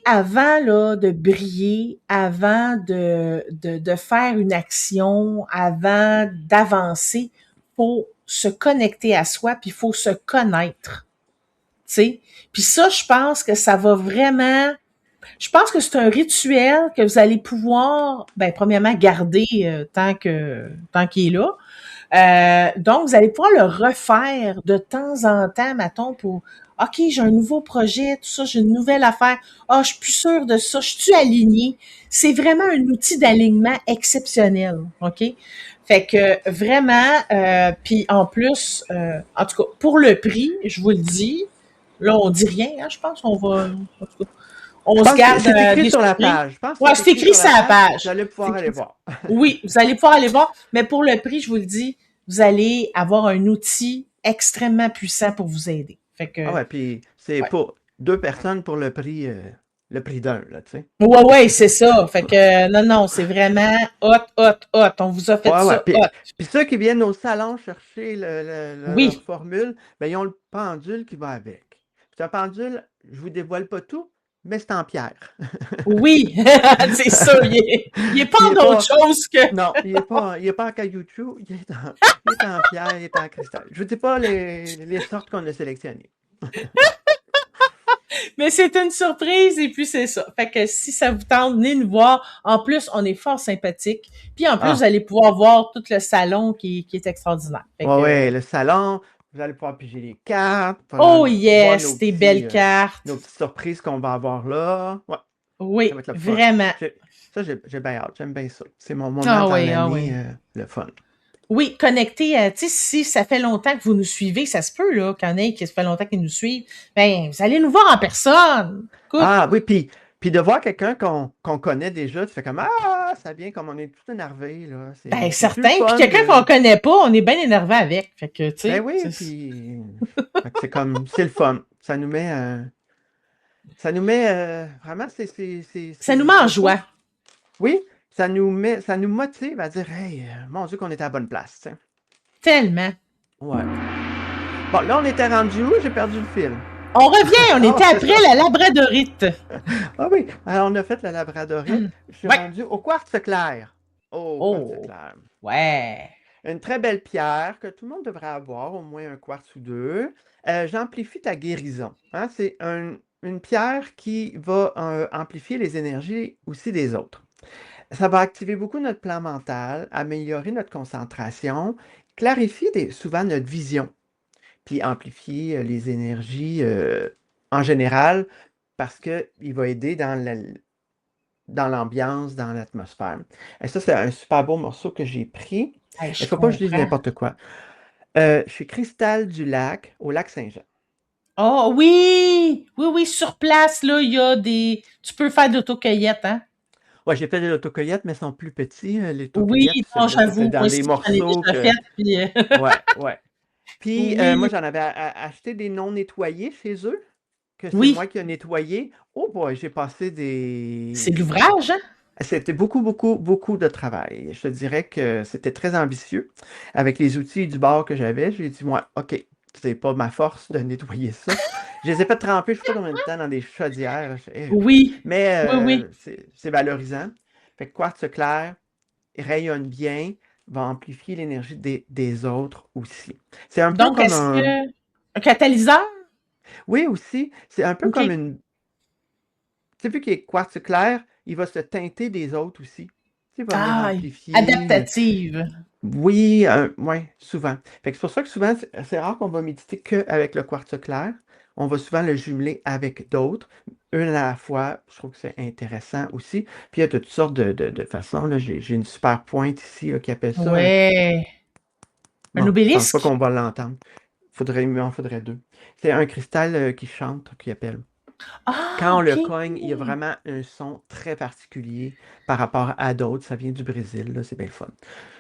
Speaker 1: avant là, de briller, avant de faire une action, avant d'avancer, faut se connecter à soi, puis il faut se connaître. Tu sais. Puis ça, je pense que ça va vraiment. Je pense que c'est un rituel que vous allez pouvoir, ben, premièrement, garder tant qu'il est là. Donc, vous allez pouvoir le refaire de temps en temps, mettons, pour OK, j'ai un nouveau projet, tout ça, j'ai une nouvelle affaire. Ah, je suis plus sûre de ça, je suis alignée. C'est vraiment un outil d'alignement exceptionnel, OK? Fait que vraiment, puis en plus, en tout cas, pour le prix, je vous le dis, là, on dit rien, hein, je pense, en tout cas,
Speaker 2: Je
Speaker 1: on se
Speaker 2: pense que
Speaker 1: garde
Speaker 2: c'est écrit
Speaker 1: des
Speaker 2: sur la
Speaker 1: surprises.
Speaker 2: page. Je pense que
Speaker 1: Ouais,
Speaker 2: c'est
Speaker 1: c'est
Speaker 2: écrit
Speaker 1: écrit
Speaker 2: sur la
Speaker 1: sur la
Speaker 2: page. Vous
Speaker 1: page.
Speaker 2: allez
Speaker 1: C'est
Speaker 2: pouvoir aller
Speaker 1: écrit.
Speaker 2: voir.
Speaker 1: Oui, vous allez pouvoir aller voir, mais pour le prix, je vous le dis, vous allez avoir un outil extrêmement puissant pour vous aider. Fait
Speaker 2: Ah
Speaker 1: que,
Speaker 2: ouais, puis c'est
Speaker 1: ouais.
Speaker 2: pour 2 personnes pour le prix d'un, là, tu sais.
Speaker 1: Ouais, ouais, c'est ça. Fait que, non, non, c'est vraiment hot, hot, hot. On vous a fait
Speaker 2: Ouais, ouais.
Speaker 1: ça hot.
Speaker 2: Puis ceux qui viennent au salon chercher leur
Speaker 1: Oui,
Speaker 2: formule, ben, ils ont le pendule qui va avec. Puis un pendule, je vous dévoile pas tout, mais c'est en pierre.
Speaker 1: oui, c'est ça. Il est pas
Speaker 2: Il
Speaker 1: en
Speaker 2: est
Speaker 1: d'autre
Speaker 2: pas.
Speaker 1: chose que.
Speaker 2: Non, il est pas en caoutchouc, il est en pierre, il est en cristal. Je vous dis pas les sortes qu'on a sélectionnées.
Speaker 1: Mais c'est une surprise et puis c'est ça. Fait que si ça vous tente, venez nous voir. En plus, on est fort sympathique. Puis en plus, vous
Speaker 2: Ah,
Speaker 1: allez pouvoir voir tout le salon qui est extraordinaire. Fait
Speaker 2: ouais,
Speaker 1: que,
Speaker 2: ouais, le salon, vous allez pouvoir piger les cartes,
Speaker 1: oh
Speaker 2: voir
Speaker 1: yes, tes belles
Speaker 2: nos
Speaker 1: cartes.
Speaker 2: petites surprises qu'on va avoir là. Ouais, ça va
Speaker 1: Oui,
Speaker 2: être le fun.
Speaker 1: vraiment.
Speaker 2: J'ai bien hâte, j'aime bien ça. C'est mon moment
Speaker 1: Ah
Speaker 2: dans
Speaker 1: oui, ah
Speaker 2: l'année,
Speaker 1: oui.
Speaker 2: le fun.
Speaker 1: Oui, connecté à, tu sais, si ça fait longtemps que vous nous suivez, ça se peut, là, qu'il y en ait qui ça fait longtemps qu'ils nous suivent, ben, vous allez nous voir en personne. Écoute,
Speaker 2: Ah oui, puis de voir quelqu'un qu'on connaît déjà, tu fais comme Ah, ça vient comme on est tout énervé, là.
Speaker 1: ben,
Speaker 2: C'est-tu le
Speaker 1: certain. Puis
Speaker 2: fun
Speaker 1: quelqu'un qu'on
Speaker 2: de.
Speaker 1: connaît pas, on est bien énervé avec. Fait que, tu
Speaker 2: Ben
Speaker 1: sais,
Speaker 2: oui, puis fait que c'est le fun. Ça nous met vraiment,
Speaker 1: ça nous met en
Speaker 2: je trouve,
Speaker 1: joie.
Speaker 2: oui, ça nous motive à dire, hey, mon Dieu, qu'on est à la bonne place, tu sais.
Speaker 1: Tellement.
Speaker 2: Ouais. Bon, là, on était rendu où? J'ai perdu le fil.
Speaker 1: On revient, on
Speaker 2: Ah,
Speaker 1: était
Speaker 2: c'est
Speaker 1: après
Speaker 2: ça.
Speaker 1: la labradorite.
Speaker 2: Ah oui, alors on a fait la labradorite. Je suis
Speaker 1: Ouais.
Speaker 2: rendu au quartz clair. Oh, quartz
Speaker 1: Oh,
Speaker 2: clair.
Speaker 1: ouais.
Speaker 2: Une très belle pierre que tout le monde devrait avoir, au moins un quartz ou deux. J'amplifie ta guérison. Hein. C'est une pierre qui va amplifier les énergies aussi des autres. Ça va activer beaucoup notre plan mental, améliorer notre concentration, clarifier souvent notre vision, puis amplifier les énergies en général parce qu'il va aider dans l'ambiance, dans l'atmosphère. Et ça, c'est un super beau morceau que j'ai pris.
Speaker 1: Hey,
Speaker 2: Il ne
Speaker 1: je
Speaker 2: faut pas que je dise
Speaker 1: comprends.
Speaker 2: n'importe quoi. Chez Cristal du Lac, au lac Saint-Jean.
Speaker 1: Oh, oui! Oui, oui, sur place, là, il y a des. Tu peux faire de l'autocueillette, hein?
Speaker 2: Ouais, j'ai fait des autocueillettes, mais elles sont plus petits. Les
Speaker 1: Oui,
Speaker 2: autocueillettes,
Speaker 1: non,
Speaker 2: celles-là, c'était
Speaker 1: j'avoue,
Speaker 2: dans
Speaker 1: moi
Speaker 2: des
Speaker 1: aussi, j'en ai
Speaker 2: morceaux
Speaker 1: déjà
Speaker 2: que.
Speaker 1: fait, puis
Speaker 2: Ouais, ouais. Puis, moi,
Speaker 1: oui,
Speaker 2: j'en avais acheté des non nettoyés chez eux, que c'est moi
Speaker 1: oui,
Speaker 2: qui ai nettoyé. Oh boy, j'ai passé
Speaker 1: c'est de
Speaker 2: des.
Speaker 1: l'ouvrage, hein?
Speaker 2: C'était beaucoup, beaucoup, beaucoup de travail. Je te dirais que c'était très ambitieux. Avec les outils du bord que j'avais, j'ai dit, moi, OK, c'est pas ma force de nettoyer ça. Je les ai fait tremper, je sais pas combien de temps, dans des chaudières.
Speaker 1: Oui,
Speaker 2: Mais
Speaker 1: oui, oui.
Speaker 2: c'est valorisant. Fait que quartz clair rayonne bien, va amplifier l'énergie des autres aussi. C'est un peu
Speaker 1: Donc,
Speaker 2: comme
Speaker 1: est-ce
Speaker 2: un.
Speaker 1: que un catalyseur?
Speaker 2: Oui, aussi, c'est un peu
Speaker 1: OK.
Speaker 2: comme une. Tu sais, vu qu'il est quartz clair, il va se teinter des autres aussi. Tu sais, il va venir
Speaker 1: Ah,
Speaker 2: amplifier.
Speaker 1: adaptative.
Speaker 2: Oui, ouais, souvent. Fait que c'est pour ça que souvent, c'est rare qu'on va méditer qu'avec le quartz clair. On va souvent le jumeler avec d'autres, une à la fois. Je trouve que c'est intéressant aussi. Puis il y a toutes sortes de façons. Là. J'ai une super pointe ici là, qui appelle ça un.
Speaker 1: Ouais. Un
Speaker 2: Bon, je pense pas
Speaker 1: obélisque?
Speaker 2: qu'on va l'entendre. Il en faudrait deux. C'est un cristal qui chante, qui appelle.
Speaker 1: Ah,
Speaker 2: Quand on le
Speaker 1: OK.
Speaker 2: cogne, il y a vraiment un son très particulier par rapport à d'autres. Ça vient du Brésil, là, c'est bien le fun.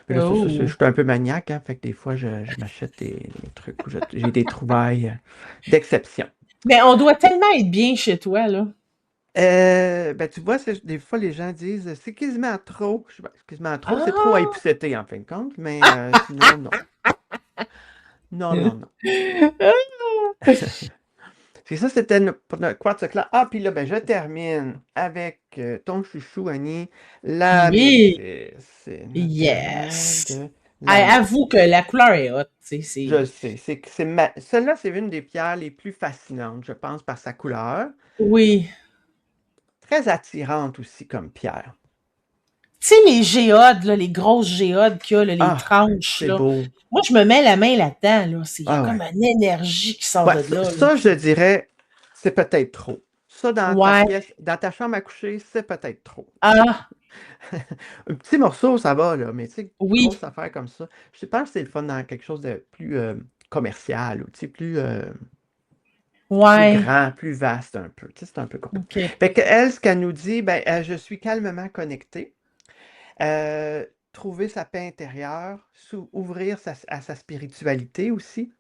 Speaker 2: Mais là, je
Speaker 1: Oh.
Speaker 2: suis un peu maniaque, hein, fait que des fois, je m'achète des trucs où j'ai des trouvailles d'exception.
Speaker 1: Mais on doit tellement être bien chez toi, là.
Speaker 2: Ben, tu vois, des fois, les gens disent c'est quasiment trop. Je sais pas, c'est quasiment trop, c'est trop à
Speaker 1: Ah!
Speaker 2: épousseter en fin de compte, mais sinon, non. Non, non, non. C'est ça, pour notre quartz clair. Ah, puis là, ben, je termine avec ton chouchou, Annie, la
Speaker 1: Oui,
Speaker 2: métisse. C'est notre diamant
Speaker 1: yes.
Speaker 2: de la
Speaker 1: Avoue que
Speaker 2: métisse.
Speaker 1: la couleur est hot, tu sais,
Speaker 2: Je le
Speaker 1: c'est...
Speaker 2: sais. Celle-là, c'est une des pierres les plus fascinantes, je pense, par sa couleur.
Speaker 1: Oui.
Speaker 2: Très attirante aussi comme pierre.
Speaker 1: Tu sais, les géodes, là, les grosses géodes qu'il y a, là, les
Speaker 2: Ah,
Speaker 1: tranches,
Speaker 2: c'est
Speaker 1: là.
Speaker 2: beau.
Speaker 1: Moi, je me mets la main là-dedans, là. Il y a
Speaker 2: Ah
Speaker 1: comme
Speaker 2: ouais.
Speaker 1: une énergie qui sort
Speaker 2: Ouais,
Speaker 1: de
Speaker 2: ça,
Speaker 1: là, là.
Speaker 2: ça, je dirais, c'est peut-être trop. Ça, dans ta
Speaker 1: Ouais.
Speaker 2: pièce, dans ta chambre à coucher, c'est peut-être trop.
Speaker 1: Ah,
Speaker 2: Un petit morceau, ça va, là, mais tu sais,
Speaker 1: oui.
Speaker 2: grosse affaire comme ça. Je pense que c'est le fun dans quelque chose de plus commercial, ou tu sais, plus
Speaker 1: Ouais.
Speaker 2: grand, plus vaste un peu. Tu sais, c'est un peu gros.
Speaker 1: OK.
Speaker 2: Fait que elle, ce qu'elle nous dit, ben, je suis calmement connectée. Euh, Trouver sa paix intérieure, ouvrir à sa spiritualité aussi.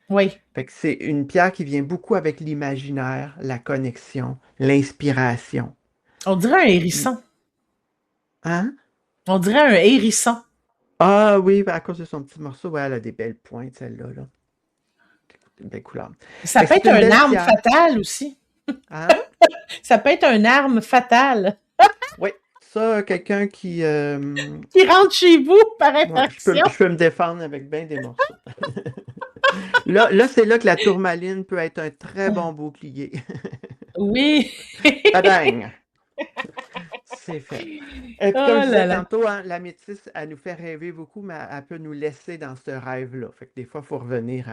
Speaker 1: Oui.
Speaker 2: Fait que c'est une pierre qui vient beaucoup avec l'imaginaire, la connexion, l'inspiration.
Speaker 1: On dirait un
Speaker 2: Puis,
Speaker 1: hérisson.
Speaker 2: hein?
Speaker 1: On dirait un hérisson.
Speaker 2: Ah oui, à cause de son petit morceau, ouais, elle a des belles pointes, celle-là, là. Une belle couleur.
Speaker 1: Ça
Speaker 2: Fait que
Speaker 1: peut
Speaker 2: c'est
Speaker 1: être
Speaker 2: une
Speaker 1: une
Speaker 2: belle
Speaker 1: arme
Speaker 2: pierre.
Speaker 1: fatale aussi.
Speaker 2: Hein?
Speaker 1: Ça peut être une arme fatale
Speaker 2: Oui, ça, quelqu'un qui...
Speaker 1: qui rentre chez vous par
Speaker 2: ouais,
Speaker 1: infraction.
Speaker 2: je peux me défendre avec bien des morceaux. Là c'est là que la tourmaline peut être un très bon bouclier.
Speaker 1: Oui.
Speaker 2: Badang! C'est fait. Et puis comme
Speaker 1: Oh
Speaker 2: je
Speaker 1: là
Speaker 2: disais
Speaker 1: là.
Speaker 2: tantôt, hein, la métisse, elle nous fait rêver beaucoup, mais elle peut nous laisser dans ce rêve-là. Fait que des fois, il faut revenir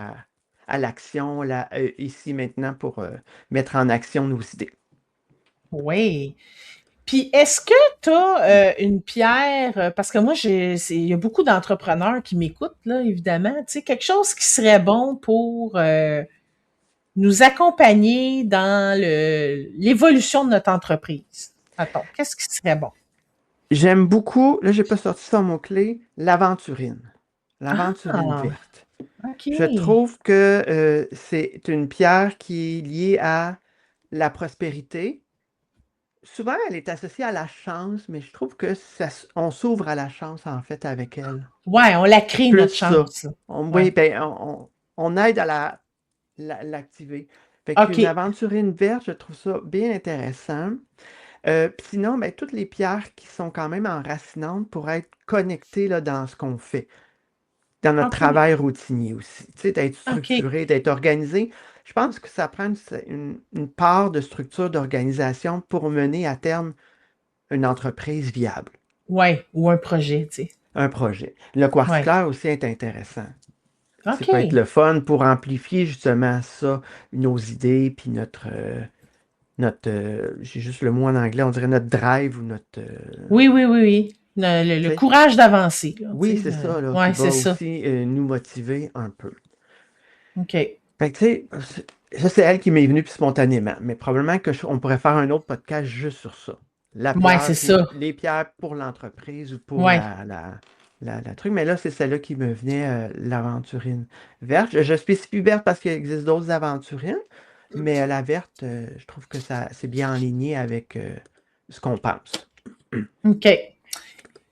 Speaker 2: à l'action, là, ici, maintenant, pour mettre en action nos idées.
Speaker 1: Oui. Puis est-ce que tu as une pierre, parce que moi, il y a beaucoup d'entrepreneurs qui m'écoutent, là, évidemment, tu sais, quelque chose qui serait bon pour nous accompagner dans l'évolution de notre entreprise. Attends, qu'est-ce qui serait bon?
Speaker 2: J'aime beaucoup, là, j'ai pas sorti son mot-clé, l'aventurine. L'aventurine
Speaker 1: Ah,
Speaker 2: verte. Je
Speaker 1: OK.
Speaker 2: trouve que c'est une pierre qui est liée à la prospérité. Souvent, elle est associée à la chance, mais je trouve que on s'ouvre à la chance, en fait, avec elle.
Speaker 1: Ouais, on la crée,
Speaker 2: Plus
Speaker 1: notre
Speaker 2: ça.
Speaker 1: chance.
Speaker 2: Oui,
Speaker 1: Ouais.
Speaker 2: ben, on aide à l'activer. Fait qu'une
Speaker 1: OK.
Speaker 2: aventurine verte, je trouve ça bien intéressant. Puis sinon, ben, toutes les pierres qui sont quand même enracinantes pour être connectées là, dans ce qu'on fait, dans notre
Speaker 1: OK.
Speaker 2: travail routinier aussi. Tu sais, d'être
Speaker 1: OK.
Speaker 2: structuré, d'être organisé. Je pense que ça prend une part de structure d'organisation pour mener à terme une entreprise viable,
Speaker 1: Ouais, ou un projet, tu sais.
Speaker 2: un projet. Le quartz
Speaker 1: Ouais.
Speaker 2: clair aussi est intéressant. Ça peut être
Speaker 1: OK.
Speaker 2: le fun pour amplifier justement ça, nos idées, puis j'ai juste le mot en anglais, on dirait notre drive ou notre,
Speaker 1: Oui, oui, oui, oui. Le
Speaker 2: tu sais,
Speaker 1: courage d'avancer, là,
Speaker 2: oui,
Speaker 1: tu sais.
Speaker 2: c'est ça, là, qui
Speaker 1: Ouais,
Speaker 2: va
Speaker 1: c'est ça.
Speaker 2: aussi nous motiver un peu.
Speaker 1: OK.
Speaker 2: Fait que, tu sais, ça, c'est elle qui m'est venue puis spontanément, mais probablement on pourrait faire un autre podcast juste sur ça. La
Speaker 1: Ouais,
Speaker 2: pierre,
Speaker 1: c'est
Speaker 2: puis
Speaker 1: ça.
Speaker 2: les pierres pour l'entreprise ou pour
Speaker 1: Ouais.
Speaker 2: la truc. Mais là, c'est celle-là qui me venait, l'aventurine verte. Je spécifie verte parce qu'il existe d'autres aventurines, mais la verte, je trouve que ça, c'est bien en ligne avec ce qu'on pense.
Speaker 1: OK.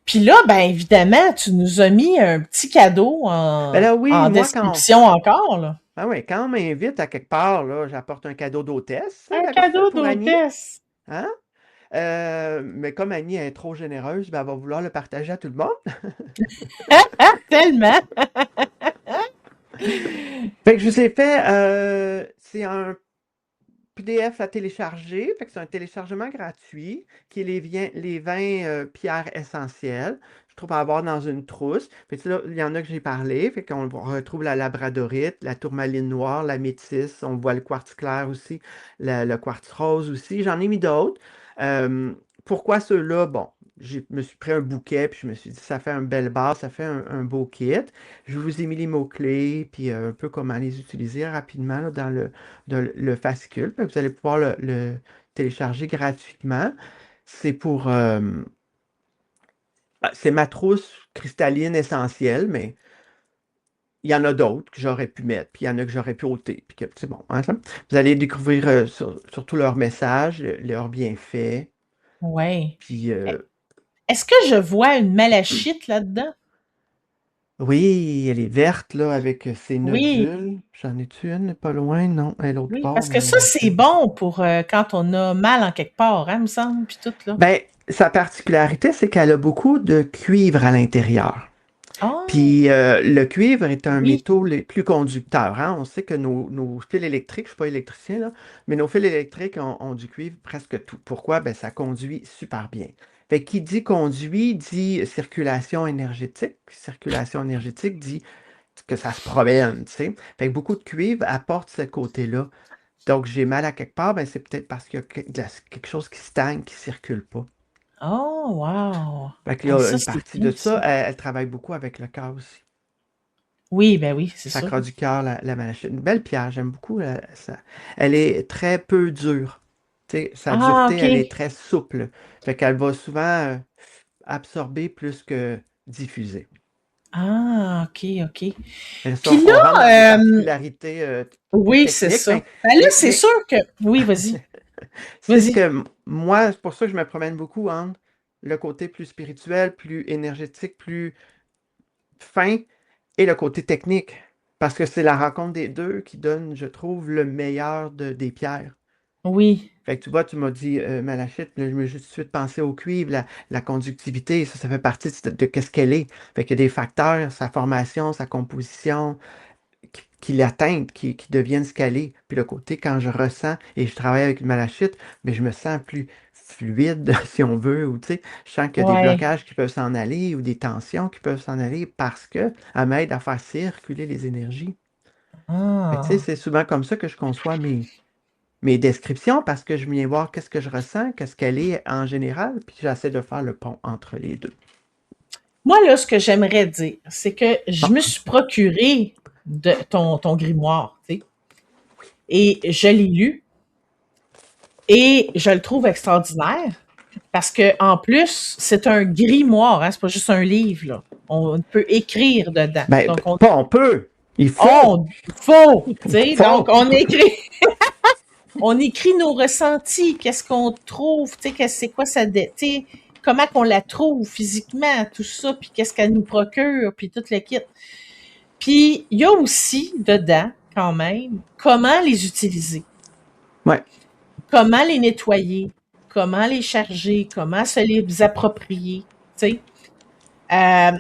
Speaker 1: Puis là, ben évidemment, tu nous as mis un petit cadeau
Speaker 2: Ben là, oui,
Speaker 1: en
Speaker 2: moi,
Speaker 1: description encore, là.
Speaker 2: ben ouais, quand on m'invite à quelque part, là, j'apporte un cadeau d'hôtesse, hein,
Speaker 1: Un
Speaker 2: d'habitude,
Speaker 1: cadeau
Speaker 2: pour Annie.
Speaker 1: d'hôtesse.
Speaker 2: Hein? Mais comme Annie est trop généreuse, ben, elle va vouloir le partager à tout le monde.
Speaker 1: Ah, tellement!
Speaker 2: Fait que je vous ai fait, c'est un PDF à télécharger, fait que c'est un téléchargement gratuit, qui est les 20 pierres essentielles. Je trouve à avoir dans une trousse. Fait que là, il y en a que j'ai parlé, fait qu'on retrouve la labradorite, la tourmaline noire, la métisse, on voit le quartz clair aussi, le quartz rose aussi. J'en ai mis d'autres. Euh, Pourquoi ceux-là? Bon, je me suis pris un bouquet, puis je me suis dit, ça fait un bel base, ça fait un beau kit. Je vous ai mis les mots-clés, puis un peu comment les utiliser rapidement là, dans le fascicule. Puis vous allez pouvoir le télécharger gratuitement. C'est pour... c'est ma trousse cristalline essentielle, mais il y en a d'autres que j'aurais pu mettre, puis il y en a que j'aurais pu ôter. Puis que c'est bon, hein, ça. Vous allez découvrir surtout leurs messages, leurs bienfaits.
Speaker 1: Ouais.
Speaker 2: Puis
Speaker 1: Est-ce que je vois une malachite là-dedans?
Speaker 2: Oui, elle est verte, là, avec ses
Speaker 1: Oui,
Speaker 2: nodules. J'en ai-tu une pas loin? Non, elle est l'autre
Speaker 1: oui,
Speaker 2: bord,
Speaker 1: parce que
Speaker 2: mais
Speaker 1: ça,
Speaker 2: elle est
Speaker 1: c'est
Speaker 2: verte.
Speaker 1: bon pour quand on a mal en quelque part, hein, me semble, puis tout, là.
Speaker 2: Ben, sa particularité, c'est qu'elle a beaucoup de cuivre à l'intérieur.
Speaker 1: Ah,
Speaker 2: Puis le cuivre est un
Speaker 1: oui.
Speaker 2: métaux les plus conducteurs, hein. On sait que nos fils électriques, je ne suis pas électricien, là, mais nos fils électriques ont du cuivre presque tout. Pourquoi? Ben, ça conduit super bien. Fait que qui dit conduit dit circulation énergétique. Circulation énergétique dit que ça se promène, tu sais. Fait que beaucoup de cuivre apporte ce côté-là. Donc, j'ai mal à quelque part, ben, c'est peut-être parce qu'il y a quelque chose qui stagne, qui ne circule pas.
Speaker 1: Oh, wow.
Speaker 2: Fait qu'il y
Speaker 1: Hey,
Speaker 2: a
Speaker 1: ça,
Speaker 2: une
Speaker 1: c'est
Speaker 2: partie
Speaker 1: bien,
Speaker 2: de
Speaker 1: ça.
Speaker 2: ça. Elle travaille beaucoup avec le cœur aussi.
Speaker 1: Oui, ben oui, c'est sûr.
Speaker 2: Chakra du cœur, la machine. Une belle pierre, j'aime beaucoup ça. Elle est très peu dure. Tu sais, sa
Speaker 1: Ah,
Speaker 2: dureté,
Speaker 1: OK.
Speaker 2: elle est très souple. Fait qu'elle va souvent absorber plus que diffuser.
Speaker 1: Ah, OK, OK.
Speaker 2: Et ça,
Speaker 1: Puis
Speaker 2: on rentre dans des
Speaker 1: là,
Speaker 2: particularités plus
Speaker 1: oui, c'est
Speaker 2: techniques,
Speaker 1: ça. Ben là, c'est
Speaker 2: mais
Speaker 1: sûr que... Oui, vas-y.
Speaker 2: c'est ce
Speaker 1: Vas-y.
Speaker 2: que moi, c'est pour ça que je me promène beaucoup entre le côté plus spirituel, plus énergétique, plus fin et le côté technique. Parce que c'est la rencontre des deux qui donne, je trouve, le meilleur des pierres.
Speaker 1: Oui.
Speaker 2: Fait que tu vois, tu m'as dit malachite, là, je me suis tout de suite pensé au cuivre, la conductivité, ça fait partie de qu'est-ce qu'elle est. Fait qu'il y a des facteurs, sa formation, sa composition, qui l'atteignent, qui deviennent ce qu'elle est. Puis le côté, quand je ressens et je travaille avec une malachite, mais je me sens plus fluide, si on veut, ou tu sais, je sens qu'il y a des
Speaker 1: Ouais.
Speaker 2: blocages qui peuvent s'en aller ou des tensions qui peuvent s'en aller parce que elle m'aide à faire circuler les énergies. Fait que, tu sais,
Speaker 1: Ah.
Speaker 2: c'est souvent comme ça que je conçois mes descriptions parce que je viens voir qu'est-ce que je ressens, qu'est-ce qu'elle est en général, puis j'essaie de faire le pont entre les deux.
Speaker 1: Moi, là, ce que j'aimerais dire, c'est que je
Speaker 2: Bon,
Speaker 1: me suis procuré ton grimoire, tu sais, et je l'ai lu, et je le trouve extraordinaire, parce que en plus, c'est un grimoire, hein, c'est pas juste un livre, là. On peut écrire dedans.
Speaker 2: ben,
Speaker 1: Donc,
Speaker 2: pas on peut, il faut,
Speaker 1: on faut, tu sais, donc
Speaker 2: faut.
Speaker 1: on écrit nos ressentis, qu'est-ce qu'on trouve, tu sais, c'est quoi ça, tu sais, comment qu'on la trouve physiquement, tout ça, puis qu'est-ce qu'elle nous procure, puis tout le kit. Puis, il y a aussi dedans, quand même, comment les utiliser,
Speaker 2: Ouais.
Speaker 1: comment les nettoyer, comment les charger, comment se les approprier, tu sais. Euh,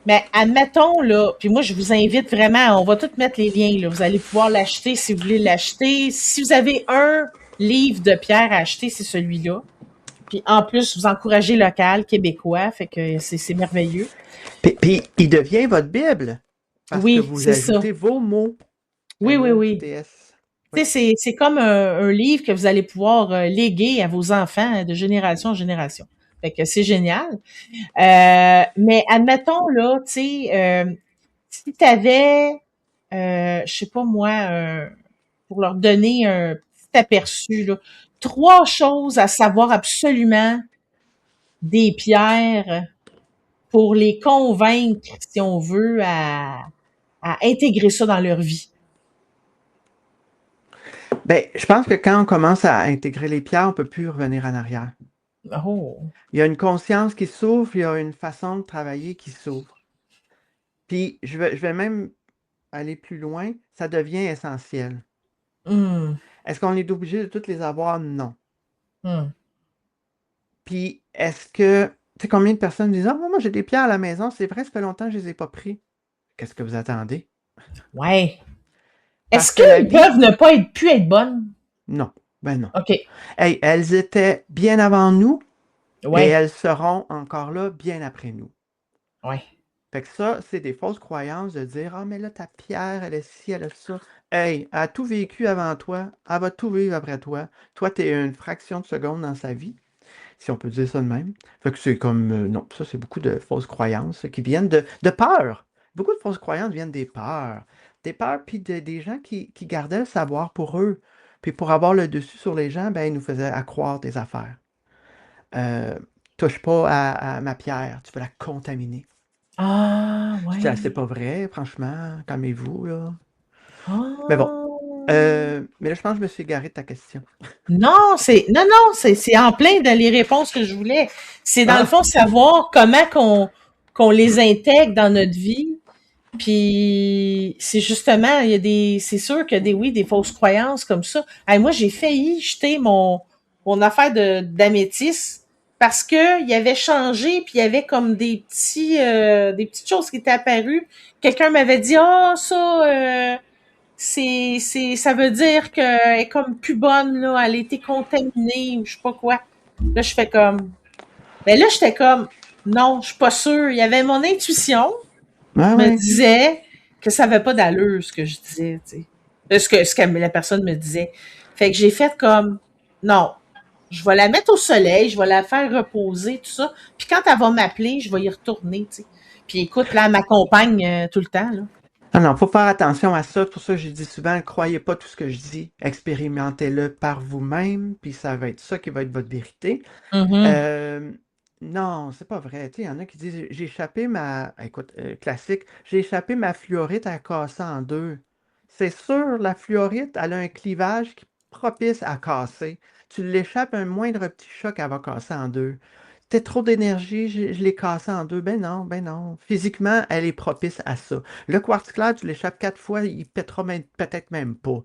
Speaker 1: mais admettons, là, puis moi, je vous invite vraiment, on va tous mettre les liens, là. Vous allez pouvoir l'acheter si vous voulez l'acheter. Si vous avez un livre de pierre à acheter, c'est celui-là. Puis en plus, vous encouragez local, québécois, fait que c'est merveilleux.
Speaker 2: Puis il devient votre Bible parce que
Speaker 1: Oui,
Speaker 2: vous
Speaker 1: c'est ça.
Speaker 2: ajoutez vos mots.
Speaker 1: Oui, oui, oui.
Speaker 2: MOTS.
Speaker 1: Tu
Speaker 2: Oui.
Speaker 1: sais, c'est comme un livre que vous allez pouvoir léguer à vos enfants de génération en génération. Fait que c'est génial. Mais admettons, là, tu sais, si tu avais, je sais pas moi, pour leur donner un petit aperçu, là, 3 choses à savoir absolument des pierres pour les convaincre, si on veut, à intégrer ça dans leur vie.
Speaker 2: Ben, je pense que quand on commence à intégrer les pierres, on ne peut plus revenir en arrière.
Speaker 1: Oh.
Speaker 2: Il y a une conscience qui s'ouvre, il y a une façon de travailler qui s'ouvre. Puis je vais même aller plus loin, ça devient essentiel.
Speaker 1: Hum,
Speaker 2: Est-ce qu'on est obligé de toutes les avoir? Non.
Speaker 1: hum.
Speaker 2: Puis est-ce que, tu sais, combien de personnes disent, ah, moi j'ai des pierres à la maison, c'est vrai, ça fait longtemps que je les ai pas pris. Qu'est-ce que vous attendez?
Speaker 1: Ouais. Est-ce
Speaker 2: Parce que la
Speaker 1: qu'ils
Speaker 2: vie,
Speaker 1: peuvent ne pas être, plus être bonnes?
Speaker 2: non. Ben non.
Speaker 1: OK.
Speaker 2: Hey, elles étaient bien avant nous et
Speaker 1: Ouais.
Speaker 2: elles seront encore là bien après nous.
Speaker 1: Ouais.
Speaker 2: Fait que ça, c'est des fausses croyances de dire, ah, mais là, ta pierre, elle est ci, elle est ça. Hey, elle a tout vécu avant toi, elle va tout vivre après toi. Toi, tu es une fraction de seconde dans sa vie, si on peut dire ça de même. Fait que c'est comme, non, ça, c'est beaucoup de fausses croyances qui viennent de peur. Beaucoup de fausses croyances viennent des peurs. Des peurs, puis des gens qui gardaient le savoir pour eux. Puis pour avoir le dessus sur les gens, ben, ils nous faisaient accroire des affaires. Euh, touche pas à ma pierre, tu peux la contaminer.
Speaker 1: Ah,
Speaker 2: Je dis, ah, c'est
Speaker 1: ouais.
Speaker 2: pas vrai, franchement, calmez-vous, là. Mais bon,
Speaker 1: Ah.
Speaker 2: mais là, je pense que je me suis égaré de ta question.
Speaker 1: Non, non, c'est en plein dans les réponses que je voulais. C'est dans le
Speaker 2: Ah!
Speaker 1: fond savoir comment qu'on les intègre dans notre vie. Puis c'est justement, c'est sûr qu'il y a des fausses croyances comme ça. Hey, moi, j'ai failli jeter mon affaire d'améthyste parce que il avait changé, puis il y avait comme des petites choses qui étaient apparues. Quelqu'un m'avait dit, ça, ça veut dire qu'elle est comme plus bonne, là, elle a été contaminée ou je sais pas quoi. Là, je fais comme, ben là, j'étais comme, non, je suis pas sûre. Il y avait mon intuition
Speaker 2: Ah
Speaker 1: me
Speaker 2: ouais.
Speaker 1: disait que ça avait pas d'allure, ce que je disais, tu sais. Ce que la personne me disait. Fait que j'ai fait comme, non, je vais la mettre au soleil, je vais la faire reposer, tout ça. Puis quand elle va m'appeler, je vais y retourner, tu sais. Puis écoute, là, elle m'accompagne tout le temps, là.
Speaker 2: Ah non, faut faire attention à ça. Pour ça, je dis souvent, ne croyez pas tout ce que je dis. Expérimentez-le par vous-même, puis ça va être ça qui va être votre vérité.
Speaker 1: Mhm.
Speaker 2: Euh, non, c'est pas vrai. Tu sais, il y en a qui disent, j'ai échappé ma... Écoute, classique, j'ai échappé ma fluorite à casser en deux. C'est sûr, la fluorite, elle a un clivage qui est propice à casser. Tu l'échappes un moindre petit choc, elle va casser en deux. C'était trop d'énergie, je l'ai cassé en deux. Ben non, ben non. Physiquement, elle est propice à ça. Le quartz clair, tu l'échappes 4 fois, il pètera peut-être même pas.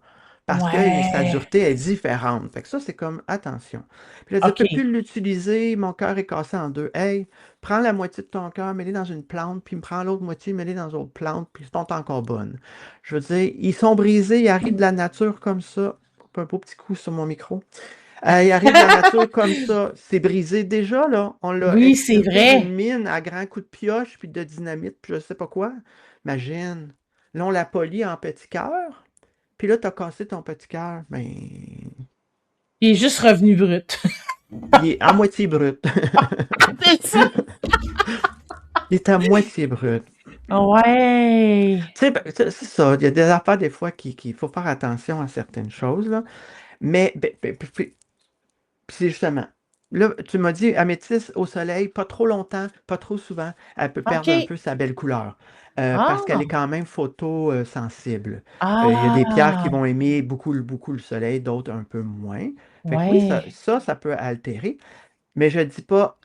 Speaker 2: Parce que sa
Speaker 1: Ouais.
Speaker 2: dureté est différente. Fait que ça, c'est comme attention. Puis là, je ne peux
Speaker 1: OK.
Speaker 2: plus l'utiliser, mon cœur est cassé en deux. Hey, prends la moitié de ton cœur, mets-les dans une plante, puis me prends l'autre moitié, mets-les dans une autre plante, puis ils sont encore bonnes. Je veux dire, ils sont brisés, ils arrivent de la nature comme ça. Un beau petit coup sur mon micro. Il arrive de la nature comme ça, c'est brisé déjà, là. On l'a
Speaker 1: Oui, c'est
Speaker 2: extirpé d'une
Speaker 1: vrai.
Speaker 2: mine à grands coups de pioche, puis de dynamite, puis je sais pas quoi. Imagine. Là, on l'a poli en petit cœur, puis là, tu as cassé ton petit cœur. Ben,
Speaker 1: Il est juste revenu brut.
Speaker 2: il est à moitié brut.
Speaker 1: C'est ça.
Speaker 2: Il est à moitié brut.
Speaker 1: Ouais.
Speaker 2: Tu sais, ben, c'est ça. Il y a des affaires, des fois, qu'il faut faire attention à certaines choses, là. Mais, puis c'est justement, là, tu m'as dit améthyste au soleil, pas trop longtemps, pas trop souvent, elle peut perdre un
Speaker 1: OK.
Speaker 2: peu sa belle couleur. Parce qu'elle
Speaker 1: Ah.
Speaker 2: est quand même photo-sensible. Il y a des pierres qui
Speaker 1: Ah.
Speaker 2: vont aimer beaucoup, beaucoup le soleil, d'autres un peu moins. Fait que oui,
Speaker 1: Ouais.
Speaker 2: ça peut altérer. Mais je ne dis pas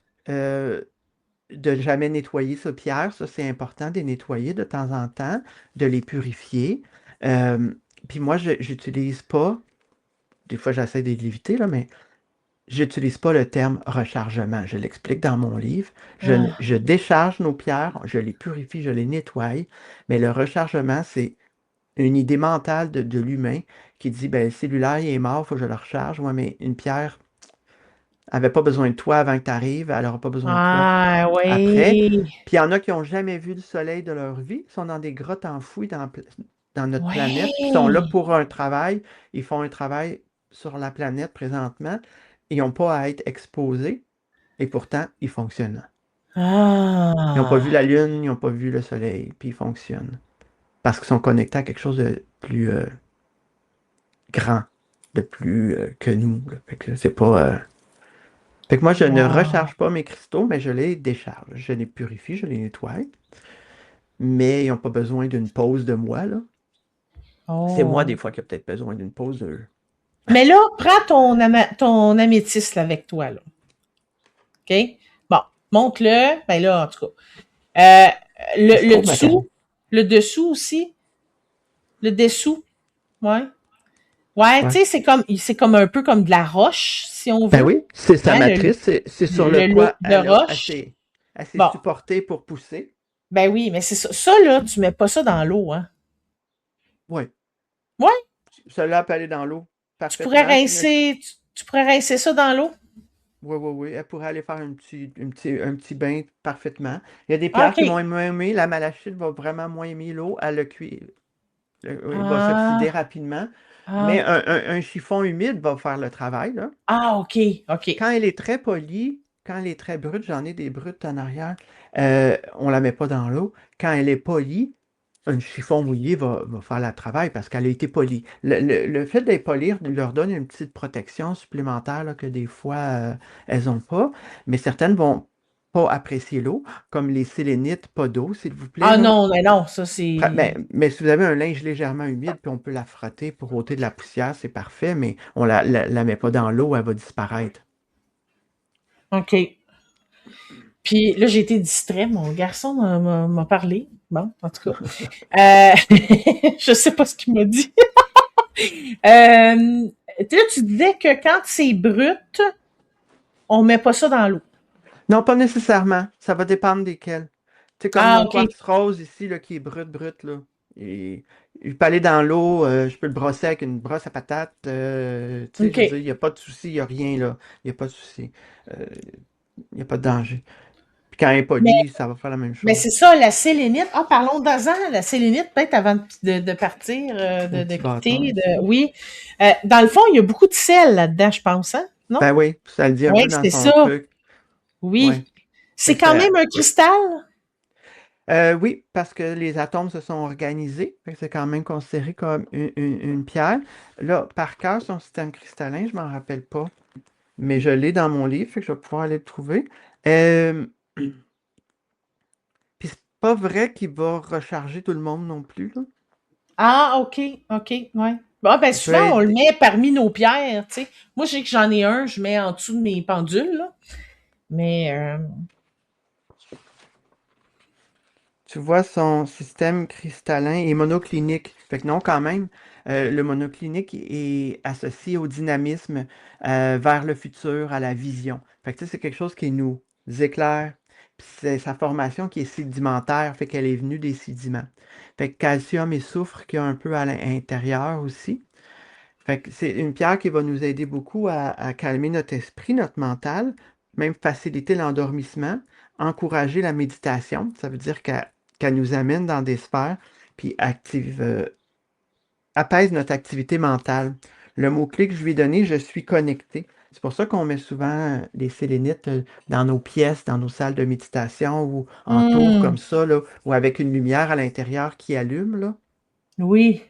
Speaker 2: de jamais nettoyer ces pierres. Ça, c'est important de les nettoyer de temps en temps, de les purifier. Euh, Puis moi, je n'utilise pas, des fois j'essaie de l'éviter, là, mais j'utilise pas le terme rechargement. Je l'explique dans mon livre.
Speaker 1: Ah.
Speaker 2: Je décharge nos pierres, je les purifie, je les nettoie, mais le rechargement, c'est une idée mentale de l'humain qui dit, ben, le cellulaire, il est mort, il faut que je le recharge. Ouais, mais une pierre n'avait pas besoin de toi avant que tu arrives, elle n'aura pas besoin de toi
Speaker 1: Ah,
Speaker 2: après.
Speaker 1: oui.
Speaker 2: Puis il y en a qui n'ont jamais vu le soleil de leur vie, ils sont dans des grottes enfouies dans notre planète, puis ils sont là
Speaker 1: Ouais.
Speaker 2: pour un travail, ils font un travail sur la planète présentement, ils n'ont pas à être exposés, et pourtant, ils fonctionnent. Ils n'ont pas vu
Speaker 1: Ah.
Speaker 2: la Lune, ils n'ont pas vu le Soleil, puis ils fonctionnent. Parce qu'ils sont connectés à quelque chose de plus grand, de plus que nous. Là. Fait que c'est pas. Fait que moi, je ne
Speaker 1: Wow.
Speaker 2: recharge pas mes cristaux, mais je les décharge. Je les purifie, je les nettoie. Mais ils n'ont pas besoin d'une pause de moi, là. C'est moi, des
Speaker 1: Oh.
Speaker 2: fois, qui a peut-être besoin d'une pause de.
Speaker 1: Mais là, prends ton améthyste là, avec toi, là. OK? Bon, monte-le. Ben là, en tout cas. Euh,
Speaker 2: C'est
Speaker 1: le
Speaker 2: trop matériel.
Speaker 1: dessous. Le dessous aussi. Le dessous. Ouais. Ouais, tu
Speaker 2: Ouais.
Speaker 1: sais, c'est comme un peu comme de la roche, si on
Speaker 2: Ben
Speaker 1: veut.
Speaker 2: oui, c'est sa
Speaker 1: Hein,
Speaker 2: matrice, c'est sur le
Speaker 1: le lot
Speaker 2: quoi
Speaker 1: de roche.
Speaker 2: elle s'est
Speaker 1: Bon.
Speaker 2: supportée pour pousser.
Speaker 1: Ben oui, mais c'est ça. Ça, là, tu mets pas ça dans l'eau, hein.
Speaker 2: Oui.
Speaker 1: Ouais,
Speaker 2: Celle-là peut aller dans l'eau
Speaker 1: tu pourrais
Speaker 2: parfaitement.
Speaker 1: rincer, tu pourrais rincer ça dans l'eau.
Speaker 2: Oui, oui, oui. Elle pourrait aller faire un petit bain parfaitement. Il y a des
Speaker 1: Ah,
Speaker 2: pierres qui
Speaker 1: OK.
Speaker 2: vont moins aimer. La malachite va vraiment moins aimer l'eau. Elle le cuit. Il va s'oxyder
Speaker 1: Ah,
Speaker 2: rapidement. Mais
Speaker 1: ah,
Speaker 2: un chiffon humide va faire le travail, là.
Speaker 1: ah, OK, OK.
Speaker 2: Quand elle est très polie, quand elle est très brute, j'en ai des brutes en arrière, on la met pas dans l'eau. Quand elle est polie, un chiffon mouillé va faire le travail parce qu'elle a été polie. Le fait d'être polie leur donne une petite protection supplémentaire là, que des fois elles n'ont pas, mais certaines vont pas apprécier l'eau, comme les sélénites, pas d'eau, s'il vous plaît.
Speaker 1: Ah
Speaker 2: Là.
Speaker 1: non, mais non, ça c'est.
Speaker 2: Mais si vous avez un linge légèrement humide, puis on peut la frotter pour ôter de la poussière, c'est parfait, mais on la met pas dans l'eau, elle va disparaître.
Speaker 1: OK. Puis là, j'ai été distrait, mon garçon m'a parlé. Bon, en tout cas. Je sais pas ce qu'il m'a dit. Là, tu disais que quand c'est brut, on met pas ça dans l'eau.
Speaker 2: Non, pas nécessairement. Ça va dépendre desquels. Tu sais, comme
Speaker 1: Ah,
Speaker 2: mon
Speaker 1: OK.
Speaker 2: quartz rose ici, là, qui est brut, là. Et il peut aller dans l'eau, je peux le brosser avec une brosse à patates. Tu sais, je veux dire,
Speaker 1: OK.
Speaker 2: il n'y a pas de souci, il n'y a rien, là. Il n'y a pas de souci. Euh, il n'y a pas de danger. Puis quand elle est
Speaker 1: Mais,
Speaker 2: polie, ça va faire la même
Speaker 1: mais
Speaker 2: chose.
Speaker 1: c'est ça, la sélénite. Ah, parlons d'Azan, la sélénite, peut-être avant de partir,
Speaker 2: Un
Speaker 1: de
Speaker 2: petit bâton
Speaker 1: quitter.
Speaker 2: ici.
Speaker 1: Oui. Dans le fond, il y a beaucoup de sel là-dedans, je pense, hein? Non?
Speaker 2: Ben oui, ça le dit un
Speaker 1: Oui,
Speaker 2: peu dans
Speaker 1: c'est
Speaker 2: son
Speaker 1: ça.
Speaker 2: truc. Ouais.
Speaker 1: Oui.
Speaker 2: Fait
Speaker 1: C'est
Speaker 2: que
Speaker 1: quand même un cristal?
Speaker 2: oui, parce que les atomes se sont organisés. Fait que c'est quand même considéré comme une pierre. Là, par cœur, son système cristallin, je m'en rappelle pas. Mais je l'ai dans mon livre, fait que je vais pouvoir aller le trouver. Euh, Puis c'est pas vrai qu'il va recharger tout le monde non plus, là.
Speaker 1: Ah, OK, OK, ouais. Bon, ben
Speaker 2: Il peut
Speaker 1: souvent, on le
Speaker 2: être.
Speaker 1: met parmi nos pierres, tu sais. Moi, je sais que j'en ai un, je mets en dessous de mes pendules, là. Mais,
Speaker 2: Tu vois, son système cristallin est monoclinique. Fait que non, quand même, le monoclinique est associé au dynamisme, vers le futur, à la vision. Fait que tu sais, c'est quelque chose qui nous éclaire. Puis c'est sa formation qui est sédimentaire, fait qu'elle est venue des sédiments. Fait que calcium et soufre qu'il y a un peu à l'intérieur aussi. Fait que c'est une pierre qui va nous aider beaucoup à calmer notre esprit, notre mental, même faciliter l'endormissement, encourager la méditation. Ça veut dire qu'elle nous amène dans des sphères, puis apaise notre activité mentale. Le mot-clé que je lui ai donné, je suis connecté. C'est pour ça qu'on met souvent les sélénites dans nos pièces, dans nos salles de méditation ou en tour comme
Speaker 1: hmm,
Speaker 2: ça, là, ou avec une lumière à l'intérieur qui allume, là.
Speaker 1: oui.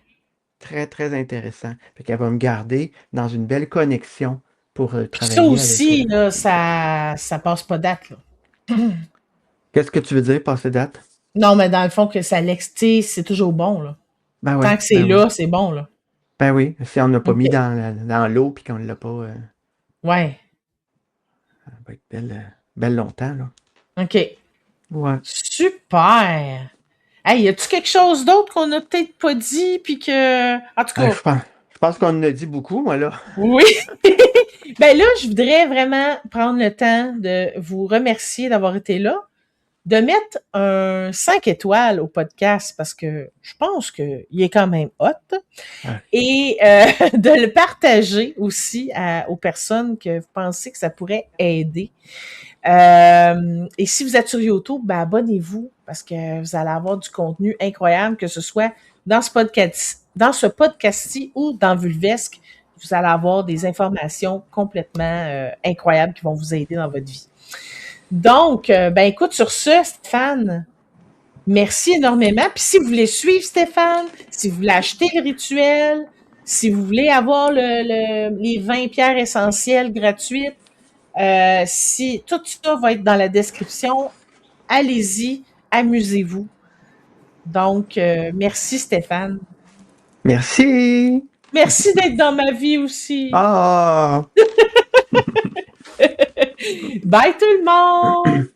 Speaker 2: Très, très intéressant. Fait qu'elle va me garder dans une belle connexion pour
Speaker 1: Puis ça
Speaker 2: travailler avec.
Speaker 1: aussi, là, ça passe pas date, là.
Speaker 2: Qu'est-ce que tu veux dire, passer date?
Speaker 1: Non, mais dans le fond, que ça tu sais, c'est toujours bon, là.
Speaker 2: Ben
Speaker 1: Tant
Speaker 2: oui,
Speaker 1: que c'est
Speaker 2: ben oui.
Speaker 1: là, c'est bon, là.
Speaker 2: Ben oui, si on n'a pas mis
Speaker 1: OK.
Speaker 2: dans l'eau puis qu'on ne l'a pas,
Speaker 1: Ouais.
Speaker 2: elle va être belle, belle longtemps, là.
Speaker 1: OK.
Speaker 2: Ouais.
Speaker 1: Super! Hey, y a-tu quelque chose d'autre qu'on a peut-être pas dit, puis que... En tout
Speaker 2: Ah,
Speaker 1: cas,
Speaker 2: je pense qu'on en a dit beaucoup, moi, là.
Speaker 1: oui! Ben là, je voudrais vraiment prendre le temps de vous remercier d'avoir été là, de mettre un 5 étoiles au podcast parce que je pense qu'il est quand même hot
Speaker 2: Ah,
Speaker 1: et de le partager aussi aux personnes que vous pensez que ça pourrait aider. Et si vous êtes sur YouTube, ben abonnez-vous parce que vous allez avoir du contenu incroyable, que ce soit dans ce podcast-ci ou dans Vulvesque. Vous allez avoir des informations complètement incroyables qui vont vous aider dans votre vie. Donc, ben écoute, sur ce, Stéphane, merci énormément. Puis si vous voulez suivre Stéphane, si vous voulez acheter le rituel, si vous voulez avoir les 20 pierres essentielles gratuites, si tout ça va être dans la description, allez-y, amusez-vous. Donc, merci Stéphane.
Speaker 2: merci!
Speaker 1: Merci d'être dans ma vie aussi.
Speaker 2: Ah!
Speaker 1: Bye tout le monde!